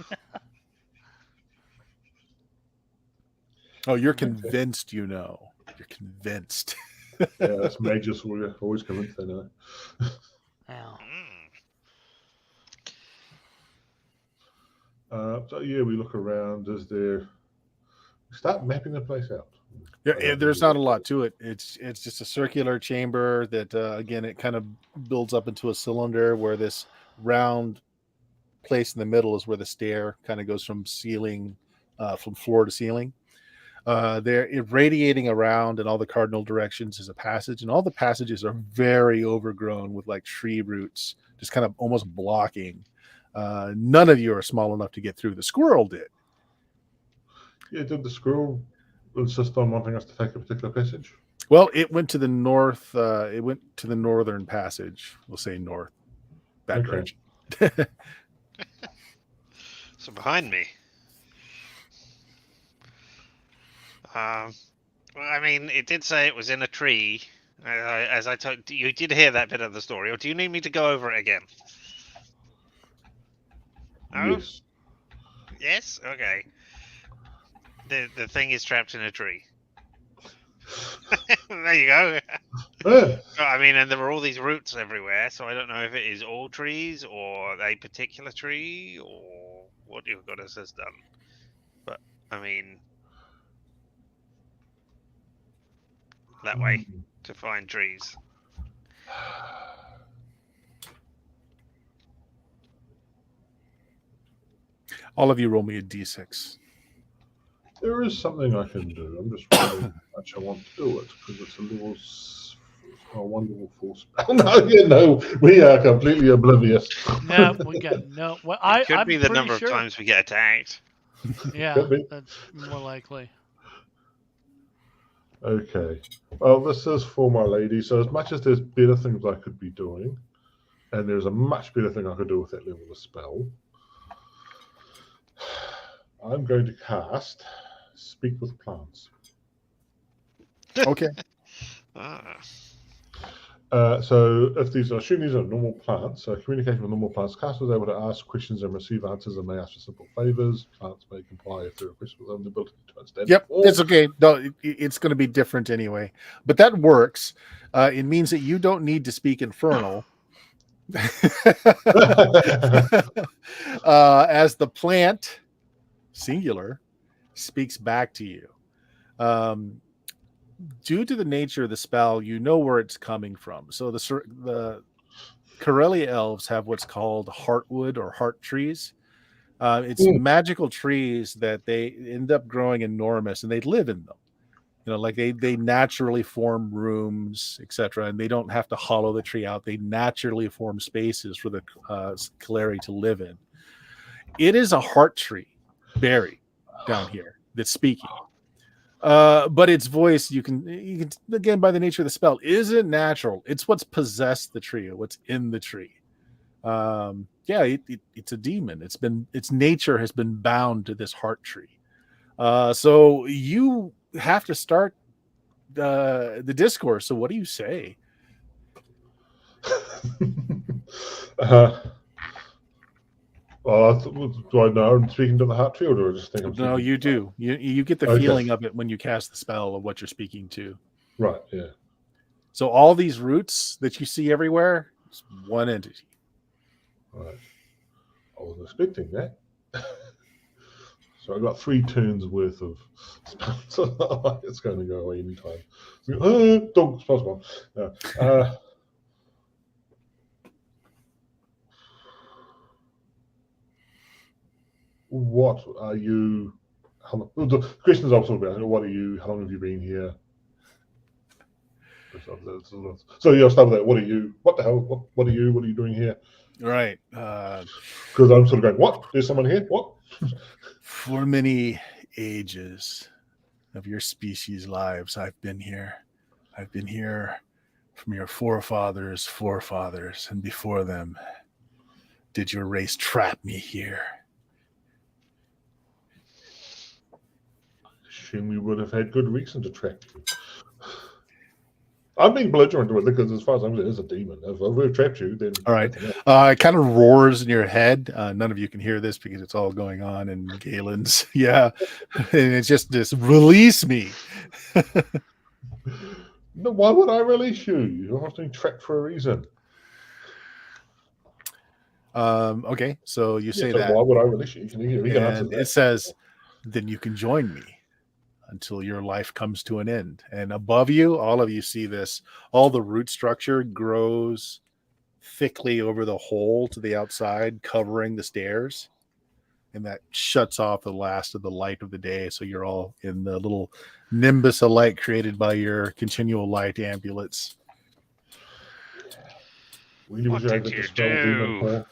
Oh, you're convinced you know. You're convinced. Yeah, that's mages. We're always convinced they know. Ow. So yeah, we look around. Is there? Start mapping the place out. Yeah, there's not a lot to it. It's just a circular chamber that again it kind of builds up into a cylinder where this round place in the middle is where the stair kind of goes from floor to ceiling. They're radiating around in all the cardinal directions is a passage, and all the passages are very overgrown with like tree roots, just kind of almost blocking. None of you are small enough to get through. The squirrel did. Yeah, did the squirrel insist on wanting us to take a particular passage? Well, it went to the north. It went to the northern passage. We'll say north. That direction. So behind me. Well, I mean, it did say it was in a tree. As I told you, did hear that bit of the story, or do you need me to go over it again? No? Yes. Yes? Okay. The thing is trapped in a tree. There you go. I mean, and there were all these roots everywhere, so I don't know if it is all trees or a particular tree or what your goddess has done. But, I mean, that way to find trees. All of you roll me a d6. There is something I can do. I'm just wondering how much I want to do it because it's a level. One level 4 spell. No, we are completely oblivious. No, we got no. Well, It could be the number of times we get attacked. Yeah, that's more likely. Okay. Well, this is for my lady. So as much as there's better things I could be doing, and there's a much better thing I could do with that level of spell, I'm going to cast Speak with Plants. Okay. So if these are, assume these are normal plants, so communication with normal plants, cast is able to ask questions and receive answers and may ask for simple favors. Plants may comply if they're requested with the ability to understand. Yep, it's okay. No, it's going to be different anyway. But that works. It means that you don't need to speak Infernal. As the plant, singular, speaks back to you. Due to the nature of the spell, you know where it's coming from. So the Corellia elves have what's called heartwood or heart trees. It's magical trees that they end up growing enormous, and they live in them. You know, like they naturally form rooms, etc., and they don't have to hollow the tree out. They naturally form spaces for the Kaleri to live in. It is a heart tree berry down here that's speaking. But its voice, you can again, by the nature of the spell, isn't natural. It's what's possessed the tree, or what's in the tree. It's a demon. Its nature has been bound to this heart tree. So you have to start the discourse. So what do you say? Well, do I know I'm speaking to the heart tree, or do I just think I'm speaking? No, you do. You get the feeling of it when you cast the spell of what you're speaking to. Right, yeah. So all these roots that you see everywhere, it's one entity. Right. I wasn't expecting that. So I got 3 turns worth of spells. It's going to go away anytime. Dog spell's gone. No. What are you? The questions I'm talking about. What are you? How long have you been here? So yeah, I'll start with that. What are you? What the hell? What are you? What are you doing here? Right. Because I'm sort of going, what? There's someone here? What? For many ages of your species' lives, I've been here. I've been here from your forefathers, and before them. Did your race trap me here? assume we would have had good reason to track you. I'm being belligerent with it because, as far as I'm concerned, it's a demon. If we've trapped you, then All right. nothing else. It kind of roars in your head. None of you can hear this because it's all going on in Galen's. Yeah. And it's just this, release me. No, why would I release you? You're not being trapped for a reason. Okay. So you say so that. why would I release you? You can answer And that. it says, then you can join me until your life comes to an end. And above you, all of you see this, all the root structure grows thickly over the hole to the outside, covering the stairs. And that shuts off the last of the light of the day. So you're all in the little nimbus of light created by your continual light ambulance. Really What wish I did could you dispel do? demon more.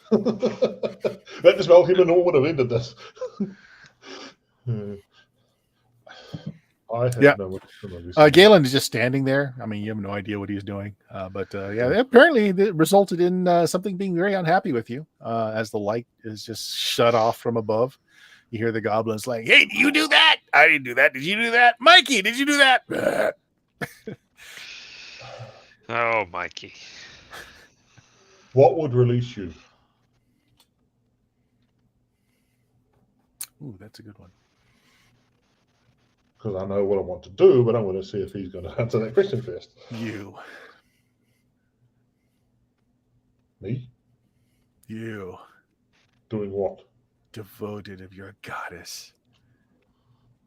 That dispel demon all would have ended this. I have Yeah. no idea. Galen is just standing there. I mean, you have no idea what he's doing. But apparently it resulted in something being very unhappy with you as the light is just shut off from above. You hear the goblins like, hey, did you do that? I didn't do that. Did you do that? Mikey, did you do that? Oh, Mikey. What would release you? Ooh, that's a good one. Because I know what I want to do, but I want to see if he's going to answer that question first. You. Me? You. Doing what? Devoted of your goddess.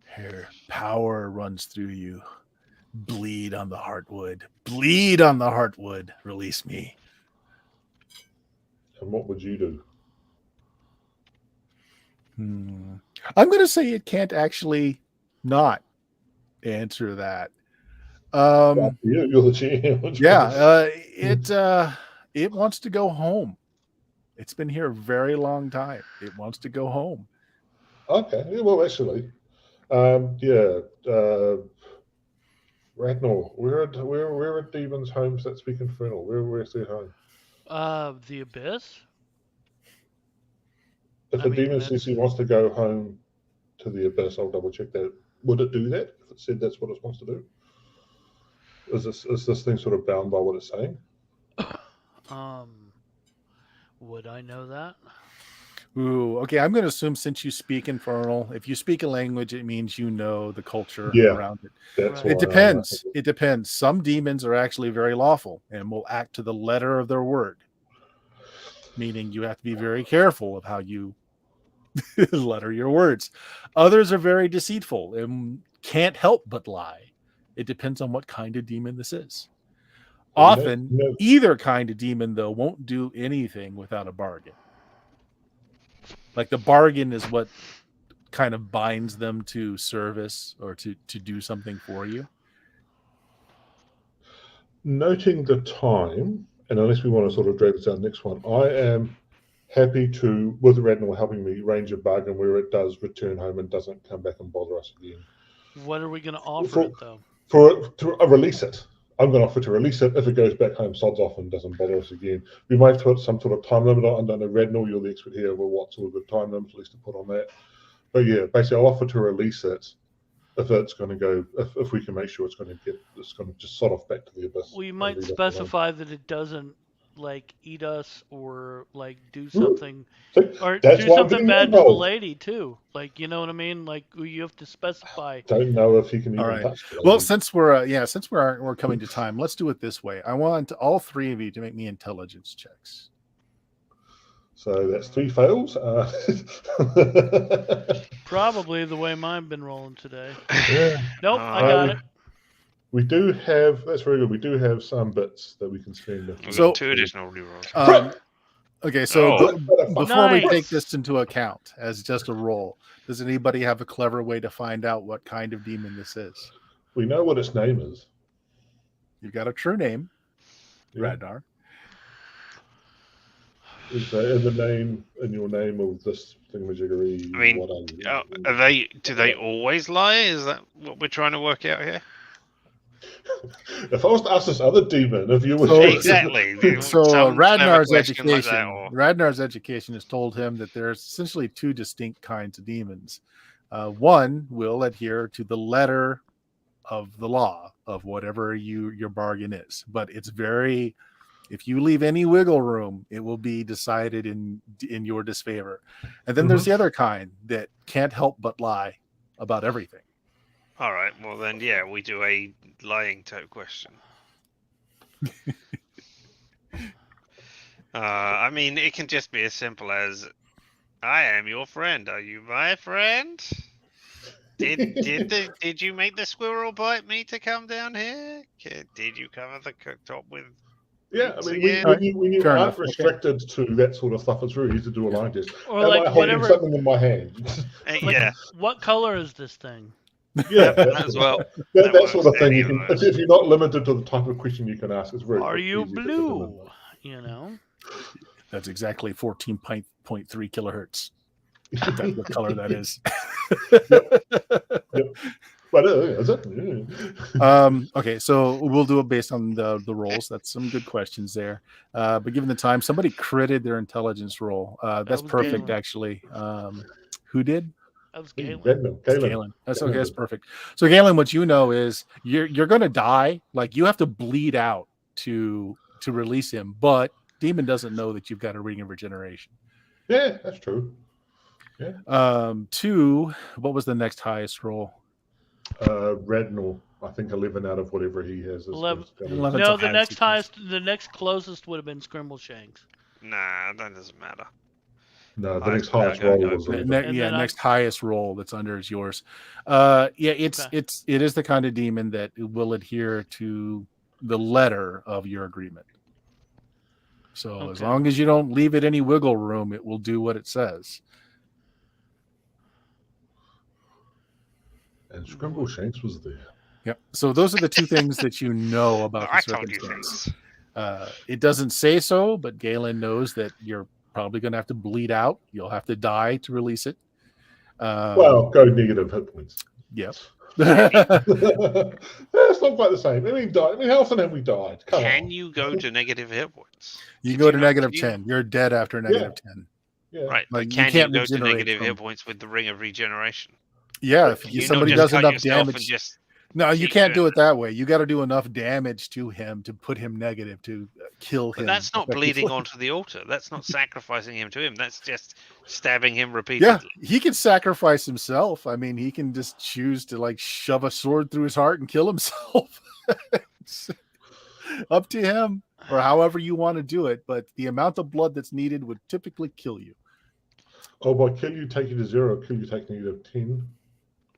Her power runs through you. Bleed on the heartwood. Bleed on the heartwood. Release me. And what would you do? I'm going to say it can't actually not answer that. You're the GM. It wants to go home. It's been here a very long time. It wants to go home. Okay. Yeah, well, actually, Ragnall, where are demons' homes that speak infernal? Where's their home? The Abyss. If I a mean, demon says he wants to go home to the Abyss, I'll double check that. Would it do that if it said that's what it wants to do? Is this thing sort of bound by what it's saying? Would I know that? Ooh, okay. I'm going to assume since you speak Infernal, if you speak a language, it means you know the culture around it. That's Right. It depends. It depends. Some demons are actually very lawful and will act to the letter of their word, meaning you have to be very careful of how you letter your words. Others are very deceitful and can't help but lie. It depends on what kind of demon this is. Often, either kind of demon, though, won't do anything without a bargain. Like the bargain is what kind of binds them to service or to do something for you. Noting the time, and unless we want to sort of drag this out next one, I am happy to, with Radnor helping me, range a bargain where it does return home and doesn't come back and bother us again. What are we going to offer it, though? To release it. I'm going to offer to release it. If it goes back home, sods off and doesn't bother us again. We might put some sort of time limit on. I don't know, Radnor, you're the expert here over what sort of the time limit at least to put on that. But yeah, basically I'll offer to release it if it's going to go, if we can make sure it's going to just sod off back to the Abyss. We might specify that it doesn't like eat us or like do something or do something bad to the lady too. Like, you know what I mean? Like you have to specify. Don't know if he can even touch the lady. Well, since we're coming to time, let's do it this way. I want all three of you to make me intelligence checks. So that's 3 fails. Probably the way mine been rolling today. Yeah. Nope, I got it. We do have, that's very good. We do have some bits that we can spend. We've got 2 additional rerolls. Okay, so before we take this into account as just a roll, does anybody have a clever way to find out what kind of demon this is? We know what its name is. You've got a true name, Radnar. Is that in your name of this thingamajiggery? I mean, do they always lie? Is that what we're trying to work out here? If I was to ask this other demon, if you were exactly. So Radnar's education has told him that there's essentially 2 distinct kinds of demons. One will adhere to the letter of the law of whatever your bargain is, but it's very, if you leave any wiggle room, it will be decided in your disfavor. And then there's the other kind that can't help but lie about everything. All right. Well, then, yeah, we do a lying type question. I mean, it can just be as simple as, "I am your friend. Are you my friend? Did you make the squirrel bite me to come down here? Did you cover the cooktop with?" Yeah, I mean, when you Fair aren't enough, restricted to that sort of stuff, it's really easy to do a line test. Or Am like I holding whatever. something in my hand? Like, Yeah, what color is this thing? Yeah, as well. that sort of works, thing. any You of can, those. if you're not limited to the type of question you can ask, it's very. Are you easy to blue? deliver. You know. That's exactly 14.3 kilohertz. That's what color that is. Yep. But is it? Yeah. Okay, so we'll do it based on the rolls. That's some good questions there. But given the time, somebody critted their intelligence roll. That's was perfect, Galen. actually. Who did? That was Galen. Galen. That's okay. That's perfect. So Galen, what you know is you're going to die. Like, you have to bleed out to release him, but Demon doesn't know that you've got a ring of regeneration. Yeah, that's true. Yeah. 2. What was the next highest roll? Radnor, I think 11 out of whatever he has. 11. No, the next closest would have been Scrimbleshanks. Nah, that doesn't matter. No, the next highest roll was 11. Next highest roll that's under is yours. It is the kind of demon that will adhere to the letter of your agreement. So as long as you don't leave it any wiggle room, it will do what it says. And Scrimbleshanks was there. Yep. So those are the two things that you know about the circumstance. It doesn't say so, but Galen knows that you're probably going to have to bleed out. You'll have to die to release it. Well, go negative hit points. Yep. That's not quite the same. I mean, how often have we died? Can you go to negative hit points? You go to negative 10. You're dead after negative 10. Yeah. Right. Like, can you go to negative hit points with the Ring of Regeneration? Yeah, if somebody does enough damage. No, you can't do it that way. You got to do enough damage to him to put him negative to kill him. But that's not bleeding onto the altar. That's not sacrificing him to him. That's just stabbing him repeatedly. Yeah, he can sacrifice himself. I mean, he can just choose to like shove a sword through his heart and kill himself. It's up to him, or however you want to do it. But the amount of blood that's needed would typically kill you. Oh, by kill you take you to 0, kill you take negative 10.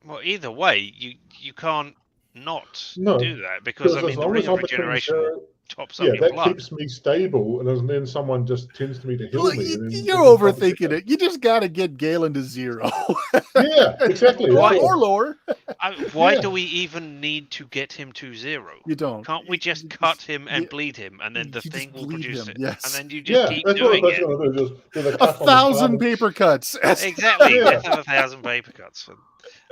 Well, either way, you can't not do that because I mean the Ring of Regeneration tops up your blood. Yeah, that keeps me stable, and then someone just tends to me to heal me. You're overthinking it. You just got to get Galen to 0. Yeah, exactly. Or lower. Why do we even need to get him to 0? You don't. Can't we just cut him and bleed him, and then the thing will produce it? Yes. And then you just keep doing it. 1,000 paper cuts. Exactly. Death of 1,000 paper cuts.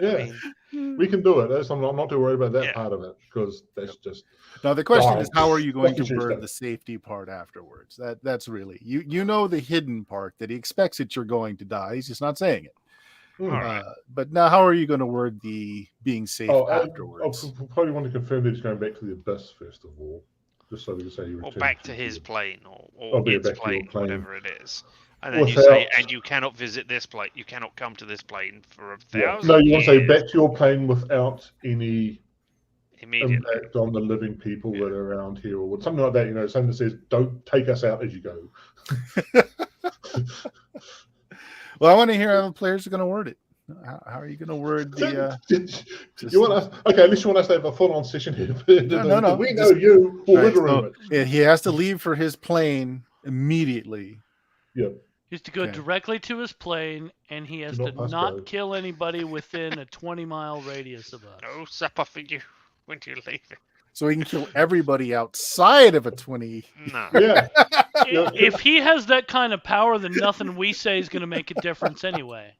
Yeah, we can do it. I'm not too worried about that part of it because that's just. Now the question is, how are you going to word the safety part afterwards? That's really you know the hidden part that he expects that you're going to die. He's just not saying it. Right. But now, how are you going to word the being safe afterwards? I'll probably want to confirm that he's going back to the abyss first of all, just so we can say he returned. Or back to his plane, or its plane, whatever it is. And then Without... you say, and you cannot visit this plane. You cannot come to this plane for 1,000 No, you want to say years. back to your plane without any impact on the living people that are around here, or something like that. You know, something that says, "Don't take us out as you go." Well, I want to hear how the players are going to word it. How are you going to word the? You want us? Okay, at least you want us to have a full-on session here. No. We know you. Right, he has to leave for his plane immediately. Yep. He has to go directly to his plane, and he has to not kill anybody within a 20-mile radius of us. No supper for you when you leave it. So he can kill everybody outside of a 20. No. Yeah. If he has that kind of power, then nothing we say is going to make a difference anyway.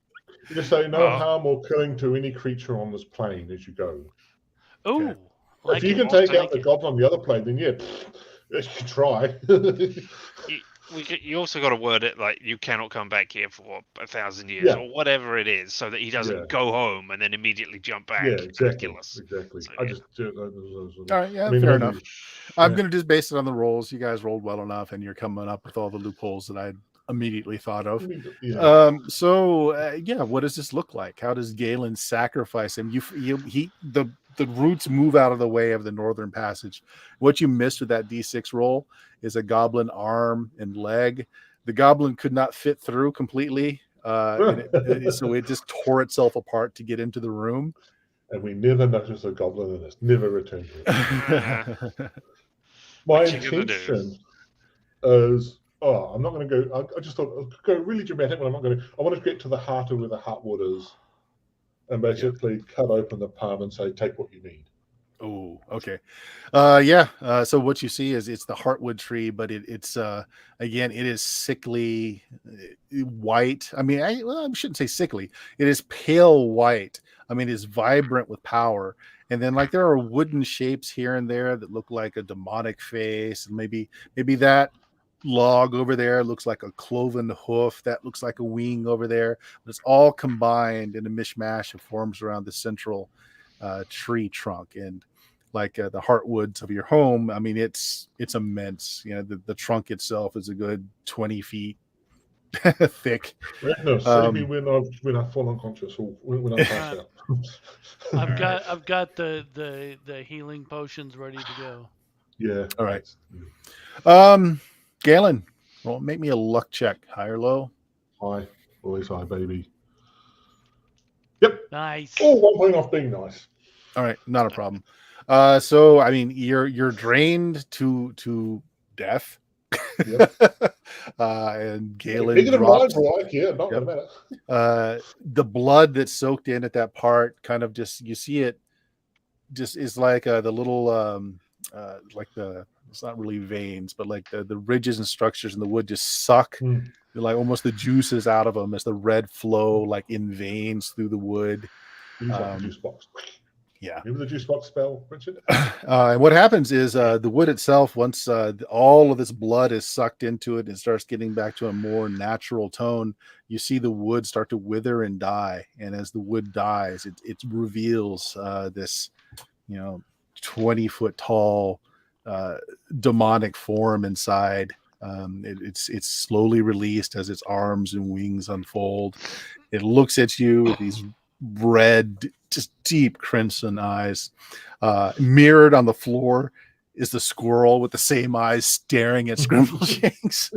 You just say no harm or killing to any creature on this plane as you go. Oh. If you can take out the gods on the other plane, then you can try. you also got to word it like you cannot come back here for 1,000 years Yeah. or whatever it is, so that he doesn't Yeah. go home and then immediately jump back Yeah, and exactly. kill us. Exactly. So, I yeah. just All right, yeah, I mean, fair maybe- enough. I'm yeah. going to just base it on the rolls. You guys rolled well enough, and you're coming up with all the loopholes that I immediately thought of. Yeah. Yeah, what does this look like? How does Galen sacrifice him? The roots move out of the way of the northern passage. What you missed with that D6 roll is a goblin arm and leg. The goblin could not fit through completely, so it just tore itself apart to get into the room. And we never noticed a goblin and it's never returned to it. My What you gonna do? intention is, I'm not going to go. I just thought I'll go really dramatic, but I'm not going to. I want to get to the heart of where the heartwood is, and basically cut open the palm and say, "Take what you need." Oh, okay. So what you see is it's the heartwood tree, but it's again, it is sickly white. I mean, I shouldn't say sickly. It is pale white. I mean, it's vibrant with power. And then like there are wooden shapes here and there that look like a demonic face, and maybe that log over there looks like a cloven hoof, that looks like a wing over there, but it's all combined in a mishmash of forms around the central tree trunk. And like the heartwoods of your home, I mean, it's immense. You know, the trunk itself is a good 20 feet thick. No, save me when I fall unconscious or when I pass out. I've got the healing potions ready to go. Yeah. All right. Galen, well, make me a luck check, high or low. High, always high, baby. Yep. Nice. Oh, 1 point off being nice. All right, not a problem. So I mean, you're drained to death. Yep. And Galen Bigger than drops. mine, like, yeah, not gonna matter. The blood that's soaked in at that part, kind of just you see it, just is like the little like it's not really veins, but like the ridges and structures in the wood just suck like almost the juices out of them as the red flow like in veins through the wood. Use like the juice box. Yeah. Remember the juice box spell, Richard? And what happens is the wood itself, once all of this blood is sucked into it and starts getting back to a more natural tone, you see the wood start to wither and die. And as the wood dies, it reveals this, 20-foot tall demonic form inside. It's slowly released as its arms and wings unfold. It looks at you with these red, just deep crimson eyes. Mirrored on the floor is the squirrel with the same eyes staring at Scrimbleshanks.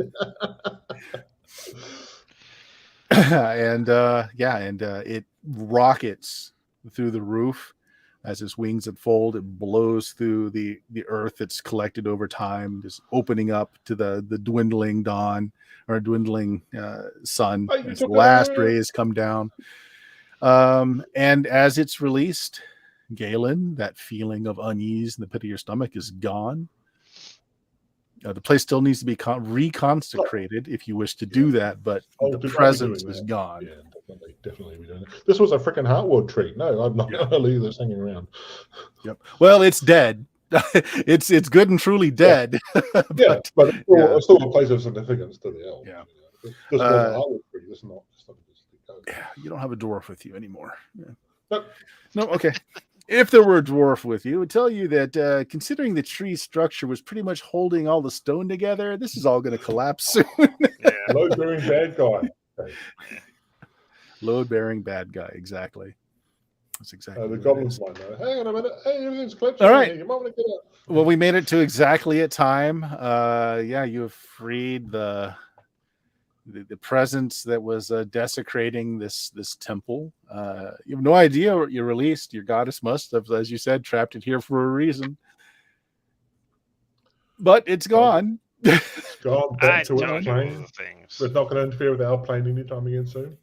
And it rockets through the roof as its wings unfold. It blows through the earth that's collected over time, just opening up to the dwindling dawn or dwindling sun as the last rays come down. And as it's released, Galen, that feeling of unease in the pit of your stomach is gone. The place still needs to be reconsecrated if you wish to do that, but the presence is gone. Yeah, definitely we don't. This was a freaking heartwood tree. No, I'm not going to leave this hanging around. Yep. Well, it's dead. it's good and truly dead. But it's still a place of significance to the elf. Yeah. This was a heartwood tree. This is not. Yeah, you don't have a dwarf with you anymore. Yeah. Nope. No, okay. If there were a dwarf with you, it would tell you that considering the tree structure was pretty much holding all the stone together, this is all going to collapse soon. Load-bearing bad guy. Load-bearing bad guy, exactly. That's exactly the goblins might know. Hang on a minute. Hey, everything's collapsing. All right. You might want to get up. Well, we made it to exactly at time. You have freed the presence that was desecrating this temple. You have no idea what you released. Your goddess must have, as you said, trapped it here for a reason. But it's gone. It's gone back to our its plane. We're not going to interfere with our plane anytime again soon.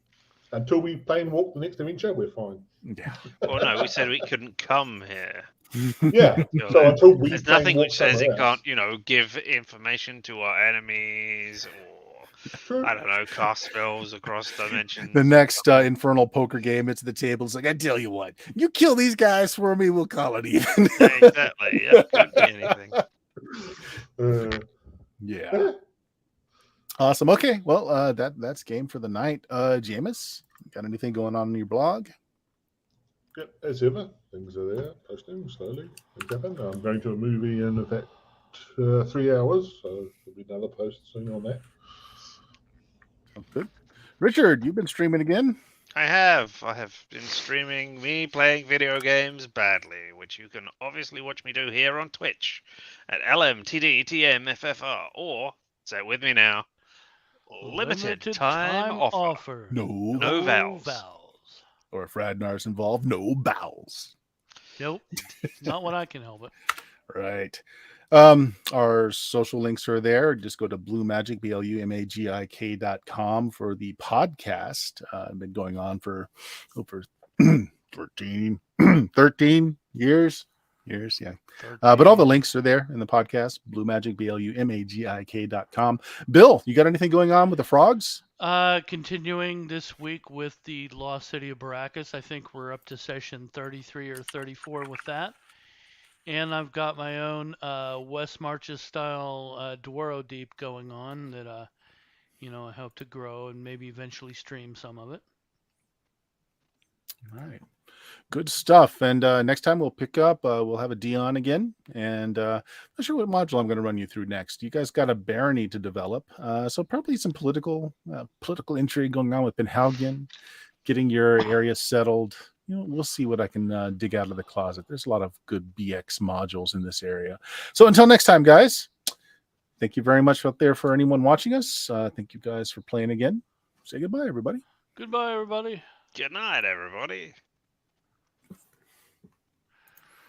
Until we plane walk the next adventure, we're fine. Yeah. Well, no, we said we couldn't come here. Yeah. So until we there's nothing which says it can't, give information to our enemies or I don't know, cast spells across dimensions. The next infernal poker game, it's the table. It's like, I tell you what, you kill these guys for me, we'll call it even. Yeah, exactly. Yeah, could be anything. Yeah. Awesome. Okay. Well, that's game for the night. Jameis, got anything going on in your blog? Yep, as ever, things are there, posting slowly. Things happen. I'm going to a movie in about 3 hours, so there'll be another post soon on that. Sounds good. Richard, you've been streaming again. I have been streaming me playing video games badly, which you can obviously watch me do here on Twitch at LMTDTMFFR, or say it with me now, limited time offer. No vowels. Or if Radnar's involved, no bowels. Nope. Not when I can help it. Right. Our social links are there. Just go to BlueMagic, BLUMAGIK.com for the podcast. Been going on for over 13 years. Yeah. But all the links are there in the podcast. BlueMagic, BLUMAGIK.com. Bill, you got anything going on with the frogs? Continuing this week with the Lost City of Baracus. I think we're up to session 33 or 34 with that. And I've got my own West Marches style Dwaro Deep going on that I hope to grow and maybe eventually stream some of it. All right. Good stuff. And next time we'll pick up, we'll have a Dion again. And not sure what module I'm going to run you through next. You guys got a barony to develop. So probably some political intrigue going on with Penhaugen, getting your area settled. We'll see what I can dig out of the closet. There's a lot of good BX modules in this area. So until next time, guys, thank you very much out there for anyone watching us. Thank you guys for playing again. Say goodbye, everybody. Goodbye, everybody. Good night, everybody.